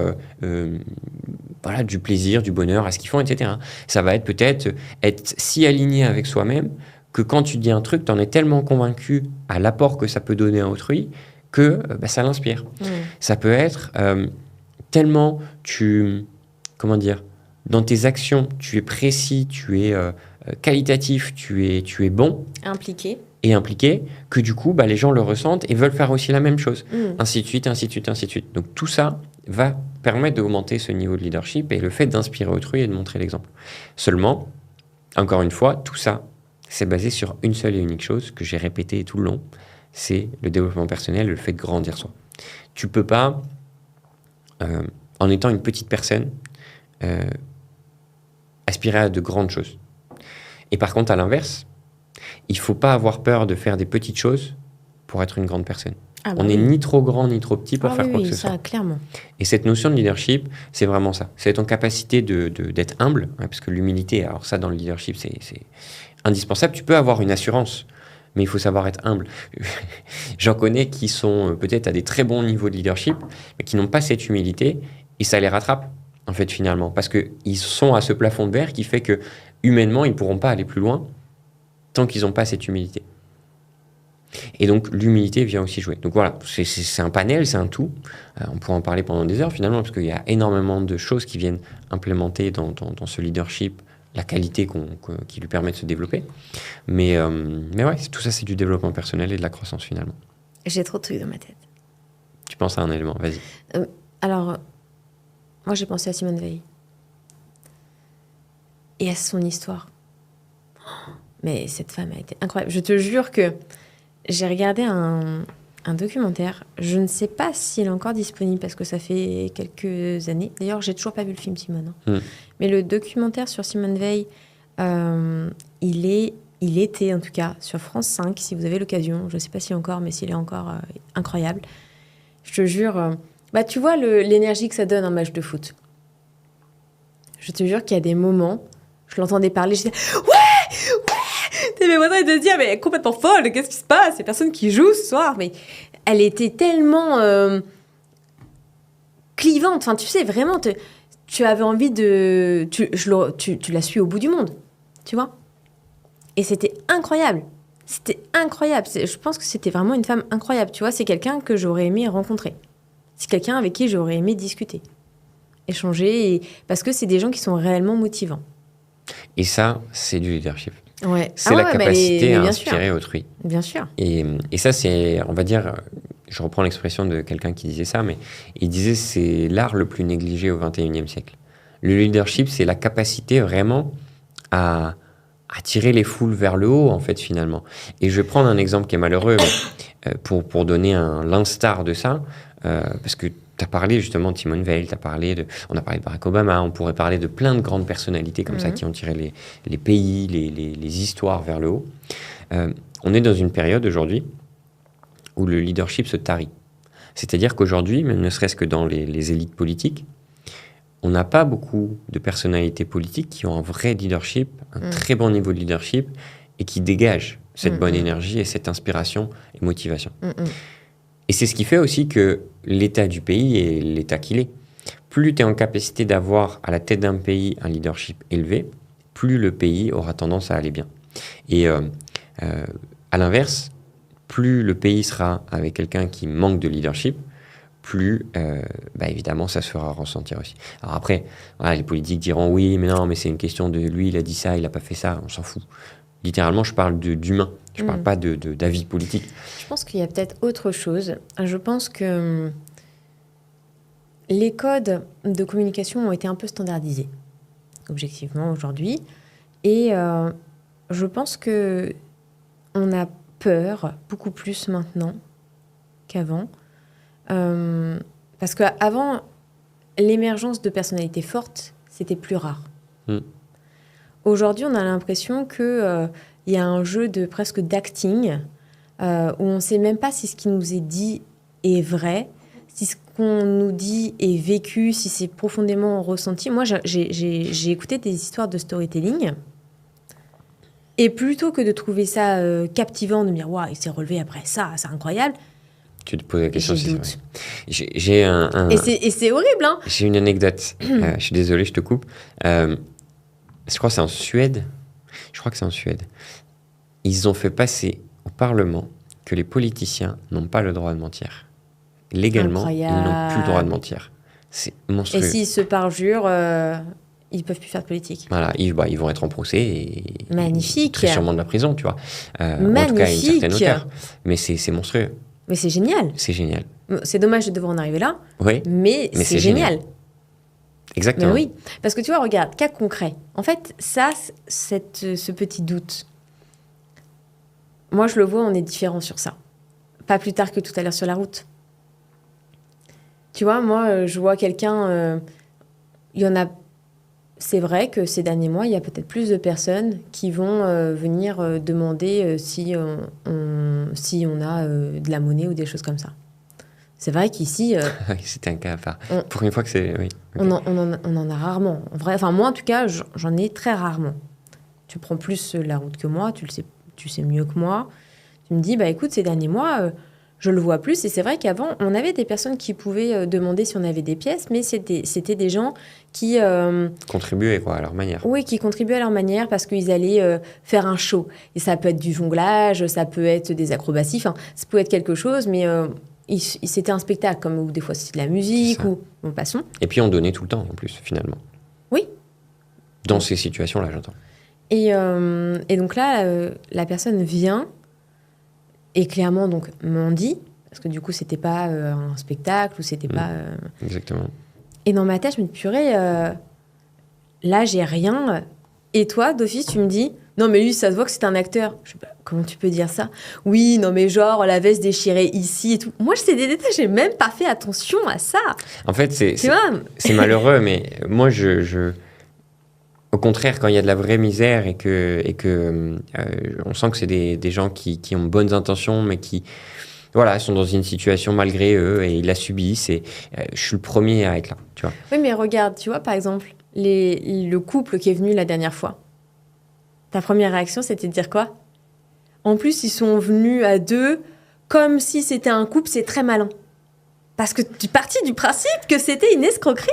du plaisir, du bonheur à ce qu'ils font, etc. Ça va être peut-être être si aligné avec soi-même que quand tu dis un truc, tu en es tellement convaincu à l'apport que ça peut donner à autrui que ça l'inspire. Ça peut être tellement dans tes actions, tu es précis, tu es... qualitatif, tu es bon, impliqué, que du coup, les gens le ressentent et veulent faire aussi la même chose. Ainsi de suite. Donc tout ça va permettre d'augmenter ce niveau de leadership et le fait d'inspirer autrui et de montrer l'exemple. Seulement, encore une fois, tout ça, c'est basé sur une seule et unique chose que j'ai répétée tout le long, c'est le développement personnel, le fait de grandir soi. Tu peux pas, en étant une petite personne, aspirer à de grandes choses. Et par contre, à l'inverse, il faut pas avoir peur de faire des petites choses pour être une grande personne. Ah, On n'est ni trop grand ni trop petit pour faire quoi que ce ça, soit. clairement. Et cette notion de leadership, c'est vraiment ça. C'est ton capacité d'être humble, hein, parce que l'humilité, alors ça, dans le leadership, c'est indispensable. Tu peux avoir une assurance, mais il faut savoir être humble. J'en connais qui sont peut-être à des très bons niveaux de leadership, mais qui n'ont pas cette humilité, et ça les rattrape, en fait, finalement. Parce qu'ils sont à ce plafond de verre qui fait que, humainement, ils ne pourront pas aller plus loin tant qu'ils n'ont pas cette humilité. Et donc, l'humilité vient aussi jouer. Donc voilà, c'est un panel, c'est un tout. On pourrait en parler pendant des heures, finalement, parce qu'il y a énormément de choses qui viennent implémenter dans ce leadership la qualité qui lui permet de se développer. Mais ouais, tout ça, c'est du développement personnel et de la croissance, finalement. J'ai trop de trucs dans ma tête. Tu penses à un élément, vas-y. Alors, moi, j'ai pensé à Simone Veil. Et à son histoire. Mais cette femme a été incroyable. Je te jure que j'ai regardé un documentaire. Je ne sais pas s'il est encore disponible parce que ça fait quelques années. D'ailleurs, j'ai toujours pas vu le film Simone. Mais le documentaire sur Simone Veil, il était en tout cas sur France 5, si vous avez l'occasion. Je ne sais pas s'il est encore, mais s'il est encore incroyable. Je te jure, tu vois l'énergie que ça donne un match de foot. Je te jure qu'il y a des moments, je l'entendais parler, je disais ouais, t'es en train de te dire mais complètement folle, qu'est-ce qui se passe? C'est personne qui joue ce soir, mais elle était tellement clivante. Enfin, tu sais, vraiment, tu avais envie de, tu la suis au bout du monde, tu vois. Et c'était incroyable. C'était incroyable. Je pense que c'était vraiment une femme incroyable. Tu vois, c'est quelqu'un que j'aurais aimé rencontrer. C'est quelqu'un avec qui j'aurais aimé discuter, échanger, parce que c'est des gens qui sont réellement motivants. Et ça, c'est du leadership. Ouais. C'est la capacité à inspirer autrui. Bien sûr. Et ça, c'est, on va dire, je reprends l'expression de quelqu'un qui disait ça, mais il disait c'est l'art le plus négligé au XXIe siècle. Le leadership, c'est la capacité vraiment à tirer les foules vers le haut, en fait, finalement. Et je vais prendre un exemple qui est malheureux, mais, pour donner l'instar de ça, parce que tu as parlé justement de Simone Veil, on a parlé de Barack Obama, on pourrait parler de plein de grandes personnalités comme ça qui ont tiré les pays, les histoires vers le haut. On est dans une période aujourd'hui où le leadership se tarit. C'est-à-dire qu'aujourd'hui, même ne serait-ce que dans les élites politiques, on n'a pas beaucoup de personnalités politiques qui ont un vrai leadership, un très bon niveau de leadership, et qui dégagent cette bonne énergie et cette inspiration et motivation. Et c'est ce qui fait aussi que l'état du pays est l'état qu'il est. Plus tu es en capacité d'avoir à la tête d'un pays un leadership élevé, plus le pays aura tendance à aller bien. Et à l'inverse, plus le pays sera avec quelqu'un qui manque de leadership, plus évidemment ça se fera ressentir aussi. Alors après, voilà, les politiques diront oui, mais non, mais c'est une question de lui, il a dit ça, il n'a pas fait ça, on s'en fout. Littéralement, je parle d'humain, je ne parle pas d'avis politique. Je pense qu'il y a peut-être autre chose. Je pense que les codes de communication ont été un peu standardisés, objectivement, aujourd'hui. Et je pense qu'on a peur beaucoup plus maintenant qu'avant. Parce qu'avant, l'émergence de personnalités fortes, c'était plus rare. Aujourd'hui, on a l'impression qu'il y a un jeu presque d'acting où on ne sait même pas si ce qui nous est dit est vrai, si ce qu'on nous dit est vécu, si c'est profondément ressenti. Moi, j'ai écouté des histoires de storytelling et plutôt que de trouver ça captivant, de me dire « Waouh, il s'est relevé après ça, c'est incroyable », tu te poses la question si doute. J'ai Et c'est horrible, hein. J'ai une anecdote. Je suis désolé, je te coupe. Je crois que c'est en Suède. Ils ont fait passer au Parlement que les politiciens n'ont pas le droit de mentir. Légalement, ils n'ont plus le droit de mentir. C'est monstrueux. Et s'ils se parjurent, ils ne peuvent plus faire de politique. Voilà, ils vont être en procès et magnifique. Très sûrement de la prison, tu vois. Magnifique. En tout cas, à une certaine hauteur. Mais c'est monstrueux. Mais c'est génial. C'est génial. C'est dommage de devoir en arriver là. Oui. Mais c'est génial. Exactement. Mais oui. Parce que tu vois, regarde, cas concret. En fait, ce petit doute, moi, je le vois, on est différents sur ça. Pas plus tard que tout à l'heure sur la route. Tu vois, moi, je vois quelqu'un... Il y en a... C'est vrai que ces derniers mois, il y a peut-être plus de personnes qui vont venir demander si on a de la monnaie ou des choses comme ça. C'est vrai qu'ici, Oui, c'était un cas à part. On- Pour une fois que c'est... Oui. on en a rarement. En vrai, enfin, moi, en tout cas, j'en ai très rarement. Tu prends plus la route que moi, tu sais mieux que moi. Tu me dis, bah écoute, ces derniers mois, je le vois plus. Et c'est vrai qu'avant, on avait des personnes qui pouvaient demander si on avait des pièces, mais c'était des gens qui, Contribuer, quoi, à leur manière. oui, qui contribuaient à leur manière parce qu'ils allaient faire un show. Et ça peut être du jonglage, ça peut être des acrobaties, enfin, ça peut être quelque chose, mais c'était un spectacle, comme ou des fois c'est de la musique, C'est ça. ou bon, passons. Et puis on donnait tout le temps, en plus, finalement. Oui. Dans ces situations-là, j'entends. Et donc là, la personne vient et clairement donc m'en dit, parce que du coup c'était pas un spectacle ou c'était pas. Exactement. Et dans ma tête je me dis purée, là j'ai rien. Et toi d'office tu me dis non mais lui ça se voit que c'est un acteur. Je sais pas comment tu peux dire ça. Oui non mais genre la veste déchirée ici et tout. Moi c'est des détails, j'ai même pas fait attention à ça. En fait, Tu vois. c'est malheureux, mais moi, au contraire, quand il y a de la vraie misère et que on sent que c'est des gens qui ont bonnes intentions, mais qui voilà, sont dans une situation malgré eux et ils la subissent, et je suis le premier à être là, tu vois. Oui mais regarde, tu vois par exemple le couple qui est venu la dernière fois. Ta première réaction c'était de dire quoi? En plus ils sont venus à deux comme si c'était un couple, c'est très malin. Parce que tu partis du principe que c'était une escroquerie.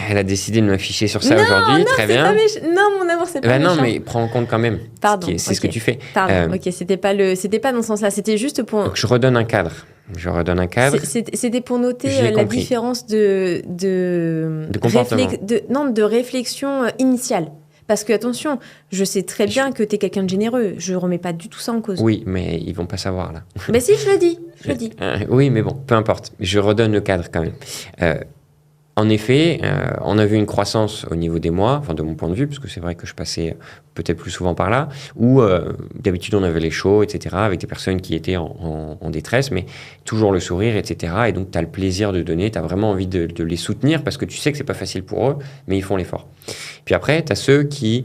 Elle a décidé de m'afficher sur ça Non, aujourd'hui, très c'est bien. pas non, mon amour, c'est pas Ben non, méchant. mais prends en compte quand même. Pardon, C'est ce que ok. tu fais. Pardon, ok, c'était pas dans ce sens-là. C'était juste pour. Donc je redonne un cadre. C'était pour noter J'ai la compris. différence de comportement. de réflexion initiale. Parce que attention, je sais très bien que tu es quelqu'un de généreux. Je remets pas du tout ça en cause. Oui, mais ils vont pas savoir là. Mais si, je le dis. Je le dis. Oui, mais bon, peu importe. Je redonne le cadre quand même. En effet, on a vu une croissance au niveau des mois, enfin de mon point de vue, parce que c'est vrai que je passais peut-être plus souvent par là, où d'habitude on avait les shows, etc., avec des personnes qui étaient en détresse, mais toujours le sourire, etc. Et donc tu as le plaisir de donner, tu as vraiment envie de les soutenir, parce que tu sais que c'est pas facile pour eux, mais ils font l'effort. Puis après, tu as ceux qui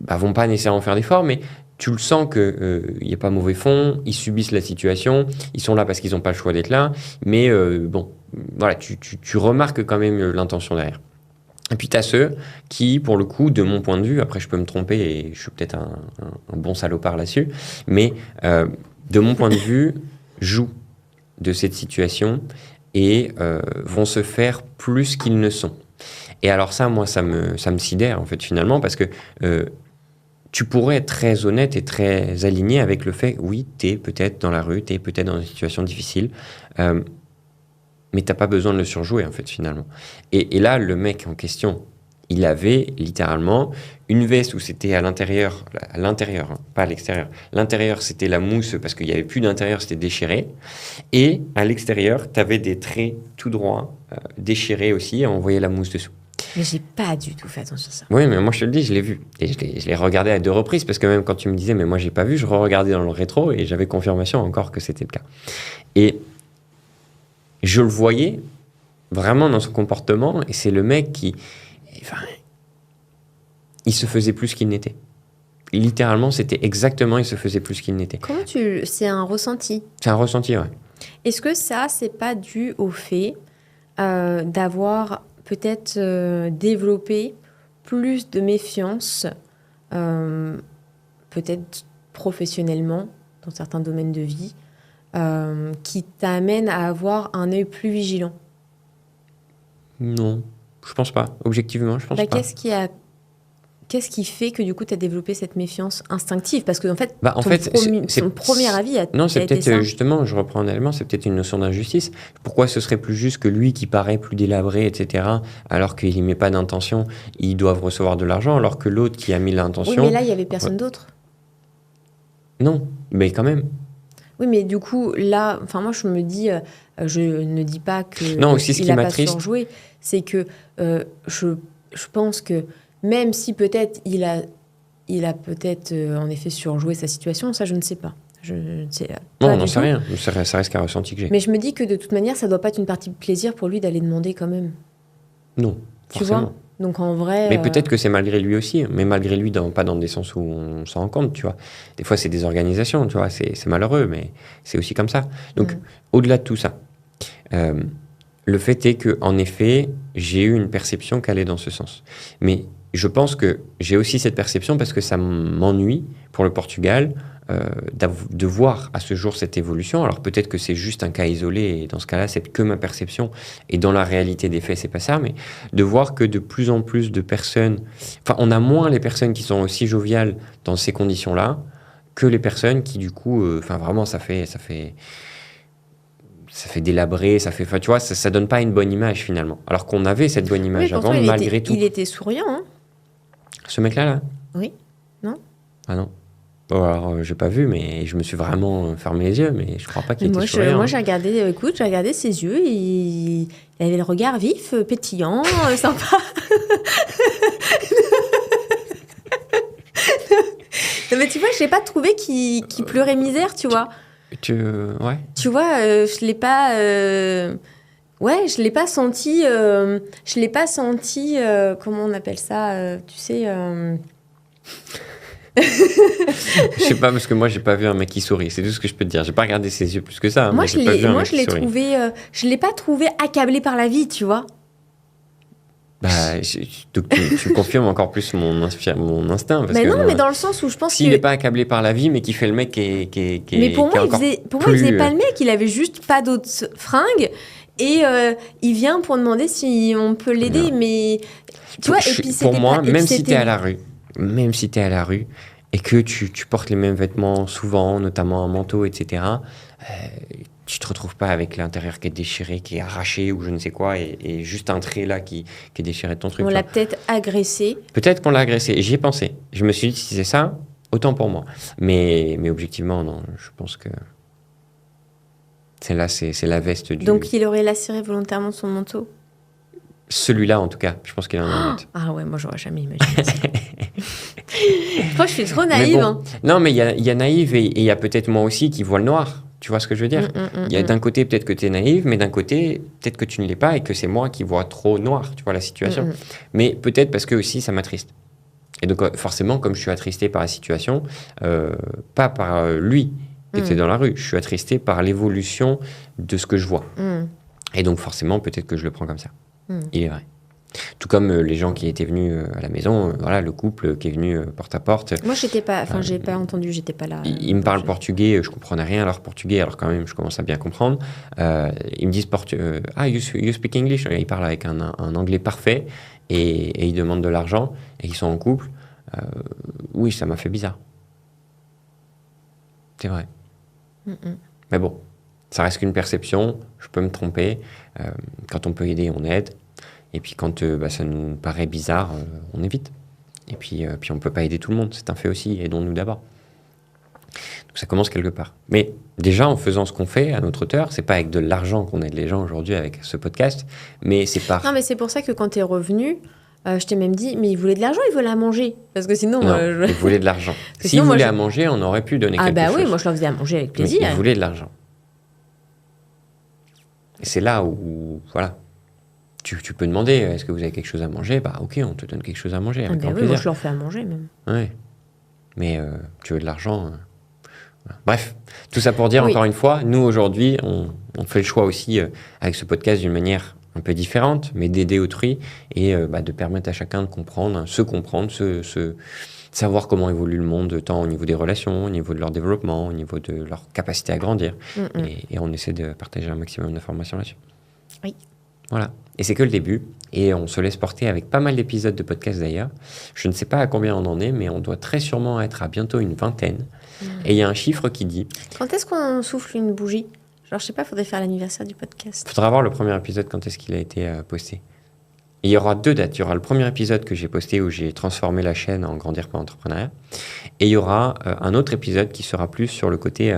vont pas nécessairement faire d'efforts, mais tu le sens qu'il n'y a pas mauvais fond, ils subissent la situation, ils sont là parce qu'ils n'ont pas le choix d'être là, mais bon, voilà, tu remarques quand même l'intention derrière. Et puis tu as ceux qui, pour le coup, de mon point de vue, après je peux me tromper et je suis peut-être un bon salopard là-dessus, mais de mon point de vue, jouent de cette situation et vont se faire plus qu'ils ne sont. Et alors ça, moi, ça me sidère en fait finalement, parce que tu pourrais être très honnête et très aligné avec le fait, oui, t'es peut-être dans la rue, t'es peut-être dans une situation difficile, mais t'as pas besoin de le surjouer, en fait, finalement. Et là, le mec en question, il avait littéralement une veste où c'était à l'intérieur, hein, pas à l'extérieur. L'intérieur, c'était la mousse, parce qu'il y avait plus d'intérieur, c'était déchiré. Et à l'extérieur, t'avais des traits tout droits, déchirés aussi, et on voyait la mousse dessous. Mais j'ai pas du tout fait attention à ça. Oui, mais moi je te le dis, je l'ai vu. Et je l'ai regardé à 2 reprises, parce que même quand tu me disais, mais moi j'ai pas vu, je re-regardais dans le rétro et j'avais confirmation encore que c'était le cas. Et je le voyais vraiment dans son comportement, et c'est le mec qui. Enfin, il se faisait plus qu'il n'était. Littéralement, c'était exactement, il se faisait plus qu'il n'était. Comment c'est un ressenti. C'est un ressenti, ouais. Est-ce que ça, c'est pas dû au fait d'avoir peut-être développé plus de méfiance, peut-être professionnellement, dans certains domaines de vie, qui t'amène à avoir un œil plus vigilant? Non, je pense pas. Objectivement, je pense pas. Qu'est-ce qui fait que du coup tu as développé cette méfiance instinctive? Parce que en fait, ton premier avis non, c'est a été peut-être ça. justement, je reprends un élément, c'est peut-être une notion d'injustice. Pourquoi ce serait plus juste que lui qui paraît plus délabré, etc., alors qu'il n'y met pas d'intention, ils doivent recevoir de l'argent, alors que l'autre qui a mis l'intention... Oui, mais là, il y avait personne d'autre. Non, mais quand même. Oui, mais du coup, là, enfin moi, je me dis, je ne dis pas que Non, aussi ce qui a pas m'attriste, surjoué, c'est que je pense que même si peut-être il a peut-être en effet surjoué sa situation, ça je ne sais pas. Je ne sais pas Non, on du n'en sait tout. rien. Ça reste qu'un ressenti que j'ai. Mais je me dis que de toute manière, ça doit pas être une partie de plaisir pour lui d'aller demander quand même. Non, Tu forcément. vois. Donc en vrai. Mais peut-être que c'est malgré lui aussi, mais malgré lui, pas dans des sens où on s'en rend compte, tu vois. Des fois, c'est des organisations, tu vois, c'est malheureux, mais c'est aussi comme ça. Donc, au-delà de tout ça, le fait est que, en effet, j'ai eu une perception qu'elle est dans ce sens. Mais je pense que j'ai aussi cette perception parce que ça m'ennuie pour le Portugal de voir à ce jour cette évolution. Alors peut-être que c'est juste un cas isolé et dans ce cas-là, c'est que ma perception et dans la réalité des faits, c'est pas ça, mais de voir que de plus en plus de personnes, enfin, on a moins les personnes qui sont aussi joviales dans ces conditions-là que les personnes qui, du coup, enfin, vraiment, ça fait délabrer, enfin, tu vois, ça donne pas une bonne image finalement. Alors qu'on avait cette bonne image pourtant, avant, malgré tout. Il était souriant, hein. Ce mec-là, là? Oui. Non? Ah non. Bon, alors, j'ai pas vu, mais je me suis vraiment fermé les yeux, mais je crois pas qu'il était souriant. Moi, j'ai regardé, j'ai regardé ses yeux, il avait le regard vif, pétillant, sympa. Non, mais tu vois, je l'ai pas trouvé qu'il pleurait misère, tu vois. Ouais. Tu vois, je l'ai pas... Ouais, je l'ai pas senti... comment on appelle ça, tu sais... Je sais pas, parce que moi, j'ai pas vu un mec qui sourit. C'est tout ce que je peux te dire. J'ai pas regardé ses yeux plus que ça. Moi, je l'ai trouvé... je l'ai pas trouvé accablé par la vie, tu vois. Bah, donc tu confirmes encore plus mon instinct. Parce mais que, non, mais dans le sens où je pense s'il n'est pas accablé par la vie, mais qui fait le mec qui est mais pour moi, il faisait pas le mec. Il avait juste pas d'autres fringues. Et il vient pour demander si on peut l'aider. Mais tu vois, et puis pour moi, même si t'es à la rue, et que tu portes les mêmes vêtements souvent, notamment un manteau, etc., tu te retrouves pas avec l'intérieur qui est déchiré, qui est arraché ou je ne sais quoi, et juste un trait là qui est déchiré de ton truc. On l'a peut-être agressé. Peut-être qu'on l'a agressé. J'y ai pensé. Je me suis dit, si c'est ça, autant pour moi. Mais objectivement, non. Je pense que celle-là, c'est la veste du... Donc il aurait lacéré volontairement son manteau. Celui-là, en tout cas. Je pense qu'il en a un autre. Ah ouais, moi, j'aurais jamais imaginé ça. Moi, je suis trop naïve. Hein. Non, mais il y a naïve et il y a peut-être moi aussi qui vois le noir. Tu vois ce que je veux dire? Il y a d'un côté, peut-être que tu es naïve, mais d'un côté, peut-être que tu ne l'es pas et que c'est moi qui vois trop noir, tu vois, la situation. Mais peut-être parce que aussi, ça m'attriste. Et donc, forcément, comme je suis attristé par la situation, pas par lui qui était dans la rue, je suis attristé par l'évolution de ce que je vois. Et donc, forcément, peut-être que je le prends comme ça. Il est vrai. Tout comme les gens qui étaient venus à la maison, voilà, le couple qui est venu porte à porte. Moi, j'étais pas, j'ai pas entendu, j'étais pas là. Ils me parlent portugais, je comprenais rien à leur portugais, alors quand même, je commence à bien comprendre. Ils me disent you speak English. Ils parlent avec un anglais parfait et ils demandent de l'argent et ils sont en couple. Oui, ça m'a fait bizarre. C'est vrai. Mais bon, ça reste qu'une perception. Je peux me tromper. Quand on peut aider, on aide. Et puis quand ça nous paraît bizarre, on évite. Et puis on ne peut pas aider tout le monde, c'est un fait aussi, aidons-nous d'abord. Donc ça commence quelque part. Mais déjà, en faisant ce qu'on fait à notre hauteur, c'est pas avec de l'argent qu'on aide les gens aujourd'hui avec ce podcast, mais c'est par... Non, mais c'est pour ça que quand tu es revenu, je t'ai même dit, mais il voulait de l'argent, il voulait à manger. Parce que sinon... Non, il voulait de l'argent. S'il voulait à manger, on aurait pu donner quelque chose. Ah bah oui, moi je leur faisais à manger avec plaisir. Mais il voulait de l'argent. Et c'est là où voilà... Tu peux demander, est-ce que vous avez quelque chose à manger? Bah ok, on te donne quelque chose à manger. Avec grand plaisir. Moi je leur fais à manger même. Ouais. Mais tu veux de l'argent voilà. Bref, tout ça pour dire encore une fois, nous aujourd'hui, on fait le choix aussi avec ce podcast d'une manière un peu différente, mais d'aider autrui et de permettre à chacun de comprendre, savoir comment évolue le monde, tant au niveau des relations, au niveau de leur développement, au niveau de leur capacité à grandir. Et on essaie de partager un maximum d'informations là-dessus. Oui. Voilà. Et c'est que le début. Et on se laisse porter avec pas mal d'épisodes de podcast d'ailleurs. Je ne sais pas à combien on en est, mais on doit très sûrement être à bientôt une 20aine. Et il y a un chiffre qui dit... Quand est-ce qu'on souffle une bougie? Genre, je sais pas, il faudrait faire l'anniversaire du podcast. Il faudra voir le premier épisode, quand est-ce qu'il a été posté. Et il y aura 2 dates. Il y aura le premier épisode que j'ai posté où j'ai transformé la chaîne en Grandir par l'entrepreneuriat. Et il y aura un autre épisode qui sera plus sur le côté...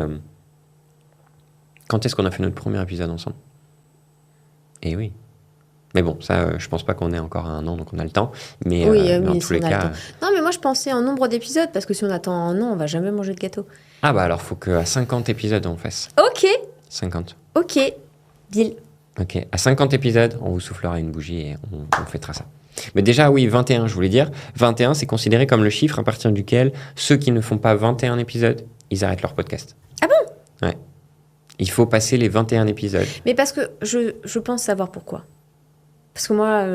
quand est-ce qu'on a fait notre premier épisode ensemble? Et oui. Mais bon, ça, je pense pas qu'on ait encore 1 an, donc on a le temps. Mais, oui, mais en tous les cas... Non, mais moi, je pensais en nombre d'épisodes, parce que si on attend 1 an, on va jamais manger de gâteau. Ah bah alors, faut qu'à 50 épisodes, on fasse. Ok, 50. ok, Bill. Ok, à 50 épisodes, on vous soufflera une bougie et on fêtera ça. Mais déjà, oui, 21, je voulais dire. 21, c'est considéré comme le chiffre à partir duquel ceux qui ne font pas 21 épisodes, ils arrêtent leur podcast. Ah bon? Ouais. Il faut passer les 21 épisodes. Mais parce que je pense savoir pourquoi. Parce que moi,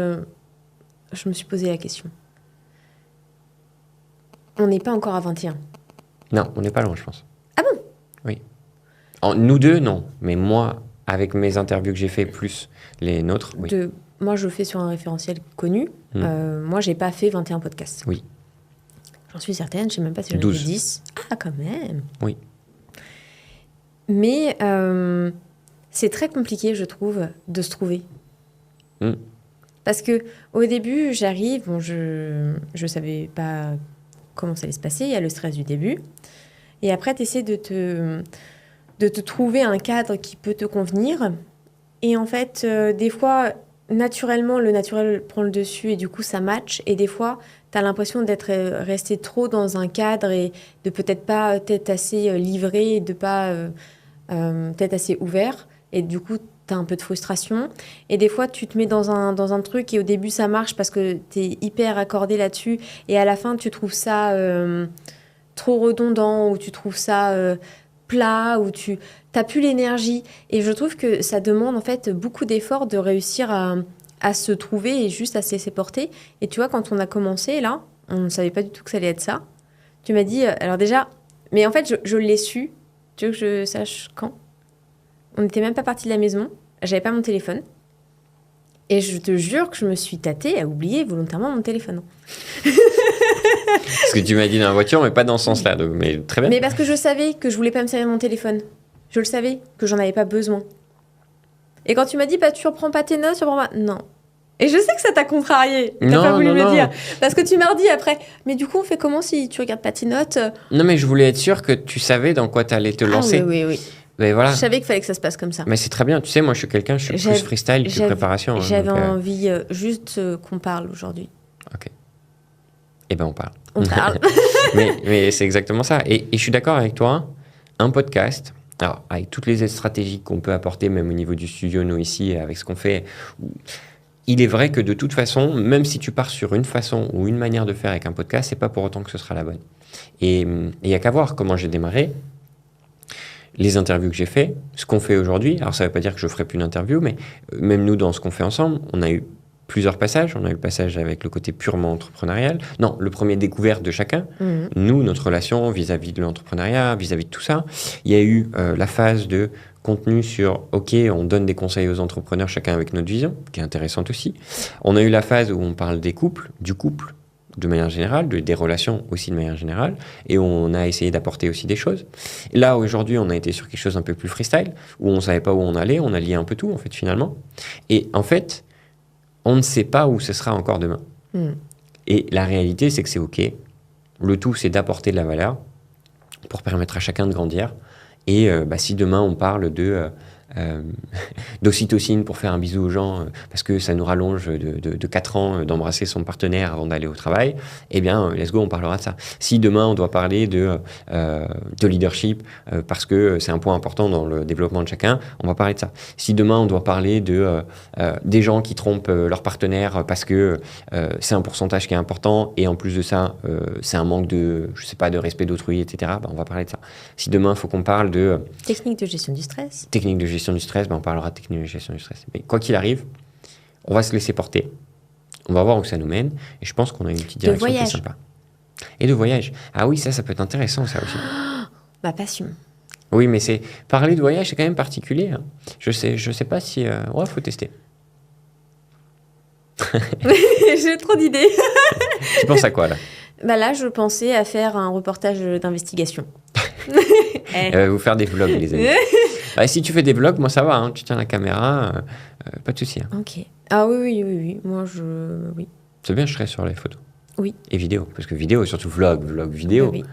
je me suis posé la question. On n'est pas encore à 21. Non, on n'est pas loin, je pense. Ah bon? Oui. Nous deux, non. Mais moi, avec mes interviews que j'ai fait, plus les nôtres, oui. Moi, je fais sur un référentiel connu. Moi, j'ai pas fait 21 podcasts. Oui. J'en suis certaine, je sais même pas si j'en ai 12. fait 10. Ah, quand même. Oui. Mais c'est très compliqué, je trouve, de se trouver. Parce que au début, j'arrive, bon, je savais pas comment ça allait se passer, il y a le stress du début. Et après, tu essaies de te trouver un cadre qui peut te convenir. Et en fait, des fois, naturellement, le naturel prend le dessus et du coup, ça match. Et des fois, tu as l'impression d'être resté trop dans un cadre et de peut-être pas être assez livré, de pas peut-être assez ouvert. Et du coup, tu as un peu de frustration. Et des fois, tu te mets dans un truc et au début, ça marche parce que tu es hyper accordé là-dessus. Et à la fin, tu trouves ça trop redondant ou tu trouves ça plat ou tu n'as plus l'énergie. Et je trouve que ça demande en fait beaucoup d'efforts de réussir à se trouver et juste à se laisser porter. Et tu vois, quand on a commencé, là, on ne savait pas du tout que ça allait être ça. Tu m'as dit, alors déjà, mais en fait, je l'ai su. Tu veux que je sache quand? On n'était même pas parti de la maison. J'avais pas mon téléphone. Et je te jure que je me suis tâtée à oublier volontairement mon téléphone. Ce que tu m'as dit dans la voiture, mais pas dans ce sens-là. Donc, mais très bien. Mais parce que je savais que je voulais pas me servir de mon téléphone. Je le savais, que j'en avais pas besoin. Et quand tu m'as dit, bah, tu reprends pas tes notes, tu reprends pas... Non. Et je sais que ça t'a contrarié. T'as pas voulu me le dire. Parce que tu m'as redit après. Mais du coup, on fait comment si tu regardes pas tes notes? Non, mais je voulais être sûr que tu savais dans quoi t'allais te lancer. Oui. Mais voilà. Je savais qu'il fallait que ça se passe comme ça. Mais c'est très bien. Tu sais, moi, je suis plus freestyle que préparation. J'avais envie juste qu'on parle aujourd'hui. Ok. Eh ben, on parle. On parle. mais c'est exactement ça. Et je suis d'accord avec toi. Un podcast, alors, avec toutes les aides stratégiques qu'on peut apporter, même au niveau du studio, nous ici, avec ce qu'on fait, il est vrai que de toute façon, même si tu pars sur une façon ou une manière de faire avec un podcast, c'est pas pour autant que ce sera la bonne. Et il n'y a qu'à voir comment j'ai démarré. Les interviews que j'ai fait, ce qu'on fait aujourd'hui, alors ça ne veut pas dire que je ne ferai plus d'interviews, mais même nous, dans ce qu'on fait ensemble, on a eu plusieurs passages. On a eu le passage avec le côté purement entrepreneurial. Non, le premier découverte de chacun. Nous, notre relation vis-à-vis de l'entrepreneuriat, vis-à-vis de tout ça. Il y a eu la phase de contenu sur, OK, on donne des conseils aux entrepreneurs, chacun avec notre vision, qui est intéressante aussi. On a eu la phase où on parle des couples, du couple, de manière générale, des relations aussi de manière générale, et on a essayé d'apporter aussi des choses. Et là, aujourd'hui, on a été sur quelque chose un peu plus freestyle, où on ne savait pas où on allait, on a lié un peu tout, en fait, finalement. Et en fait, on ne sait pas où ce sera encore demain. Et la réalité, c'est que c'est OK. Le tout, c'est d'apporter de la valeur pour permettre à chacun de grandir. Et si demain, on parle d'ocytocine pour faire un bisou aux gens parce que ça nous rallonge de 4 ans d'embrasser son partenaire avant d'aller au travail, eh bien, let's go, on parlera de ça. Si demain, on doit parler de leadership parce que c'est un point important dans le développement de chacun, on va parler de ça. Si demain, on doit parler des gens qui trompent leur partenaire parce que c'est un pourcentage qui est important et en plus de ça, c'est un manque de respect d'autrui, etc., on va parler de ça. Si demain, il faut qu'on parle de... Technique de gestion du stress. Technique de gestion du stress, on parlera de technique de gestion du stress. Mais quoi qu'il arrive, on va se laisser porter. On va voir où ça nous mène. Et je pense qu'on a une petite direction qui est sympa. Et de voyage. Ah oui, ça peut être intéressant, ça aussi. Ma passion. Oui, mais parler de voyage, c'est quand même particulier. Hein. Je sais pas si... faut tester. J'ai trop d'idées. Tu penses à quoi, là? Là, je pensais à faire un reportage d'investigation. Vous faire des vlogs, les amis. Si tu fais des vlogs, moi, ça va. Hein. Tu tiens la caméra, pas de souci. Hein. Ok. Ah oui. Moi, oui. C'est bien, je serai sur les photos. Oui. Et vidéo. Parce que vidéo, surtout vlog vidéo. Oui.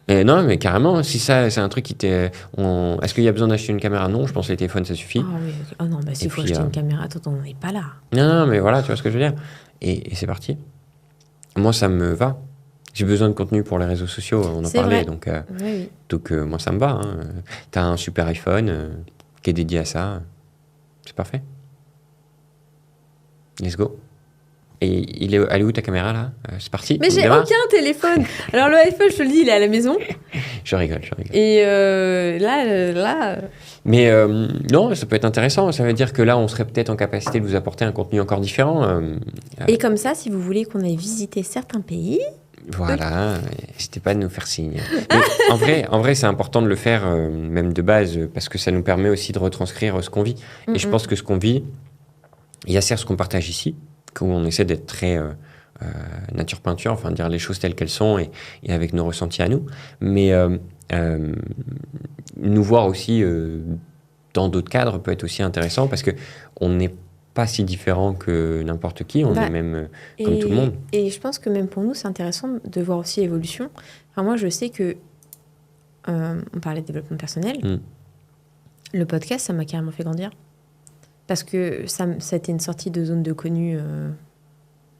Ouais. Non, mais carrément, si ça, c'est un truc qui t'est... Est-ce qu'il y a besoin d'acheter une caméra? Non, je pense que les téléphones, ça suffit. Ah oui. Oh non, s'il faut acheter une caméra, on n'en est pas là. Non, mais voilà, tu vois ce que je veux dire. Et c'est parti. Moi, ça me va. J'ai besoin de contenu pour les réseaux sociaux, on en C'est parlait. vrai. Donc, Oui. moi, ça me va. Hein. Tu as un super iPhone qui est dédié à ça. C'est parfait. Let's go. Et elle est où ta caméra, là C'est parti. Mais on j'ai démarre aucun téléphone. Alors, le iPhone, je te le dis, il est à la maison. Je rigole. Et là... Mais non, ça peut être intéressant. Ça veut dire que là, on serait peut-être en capacité de vous apporter un contenu encore différent. Et comme ça, si vous voulez qu'on aille visiter certains pays... Voilà, n'hésitez pas de nous faire signe. Mais en vrai, c'est important de le faire, même de base, parce que ça nous permet aussi de retranscrire ce qu'on vit. Et je pense que ce qu'on vit, il y a certes ce qu'on partage ici, où on essaie d'être très nature-peinture, enfin dire les choses telles qu'elles sont et avec nos ressentis à nous. Mais nous voir aussi dans d'autres cadres peut être aussi intéressant parce qu'on n'est pas si différent que n'importe qui, on est même comme tout le monde. Et je pense que même pour nous, c'est intéressant de voir aussi l'évolution. Enfin, moi, je sais que, on parlait de développement personnel, le podcast, ça m'a carrément fait grandir. Parce que ça a été une sortie de zone de connu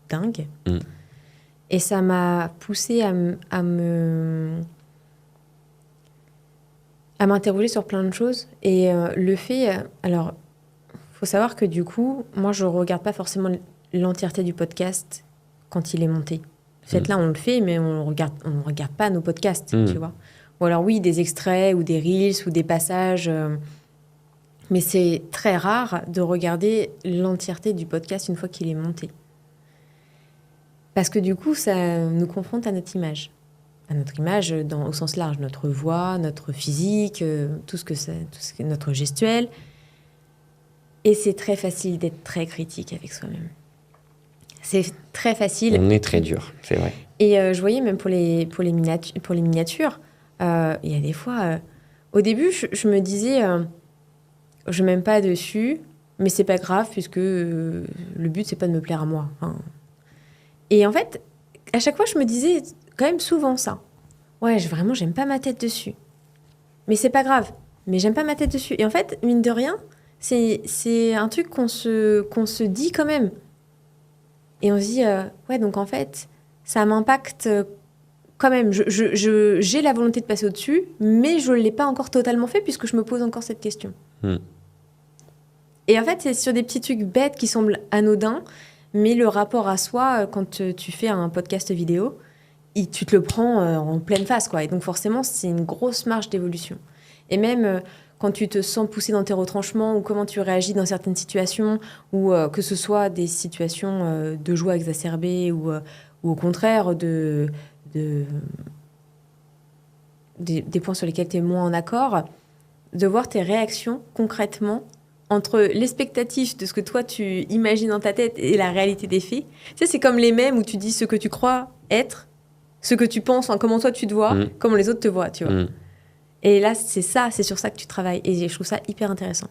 dingue. Et ça m'a poussée à m'interroger sur plein de choses. Et le fait... alors, il faut savoir que du coup, moi, je ne regarde pas forcément l'entièreté du podcast quand il est monté. En fait, là, on le fait, mais on ne regarde pas nos podcasts, tu vois. Ou alors, oui, des extraits ou des reels ou des passages... mais c'est très rare de regarder l'entièreté du podcast une fois qu'il est monté. Parce que du coup, ça nous confronte à notre image. À notre image au sens large, notre voix, notre physique, tout ce que c'est, notre gestuelle. Et c'est très facile d'être très critique avec soi-même. C'est très facile. On est très dur, c'est vrai. Et je voyais même pour les miniatures, il y a des fois... au début, je me disais... je m'aime pas dessus, mais c'est pas grave puisque le but c'est pas de me plaire à moi. Enfin... Et en fait, à chaque fois je me disais quand même souvent ça. Ouais, vraiment j'aime pas ma tête dessus. Mais c'est pas grave, mais j'aime pas ma tête dessus. Et en fait, mine de rien, c'est un truc qu'on se dit quand même. Et on se dit ouais, donc en fait, ça m'impacte quand même. J'ai la volonté de passer au-dessus, mais je l'ai pas encore totalement fait puisque je me pose encore cette question. Et en fait, c'est sur des petits trucs bêtes qui semblent anodins, mais le rapport à soi, quand tu fais un podcast vidéo, tu te le prends en pleine face, quoi. Et donc forcément, c'est une grosse marge d'évolution. Et même quand tu te sens poussé dans tes retranchements ou comment tu réagis dans certaines situations, ou que ce soit des situations de joie exacerbée ou au contraire des points sur lesquels tu es moins en accord, de voir tes réactions concrètement entre l'expectative de ce que toi tu imagines dans ta tête et la réalité des faits. Tu sais, c'est comme les mèmes où tu dis ce que tu crois être, ce que tu penses, comment toi tu te vois, comment les autres te voient, tu vois. Et là, c'est sur ça que tu travailles. Et je trouve ça hyper intéressant.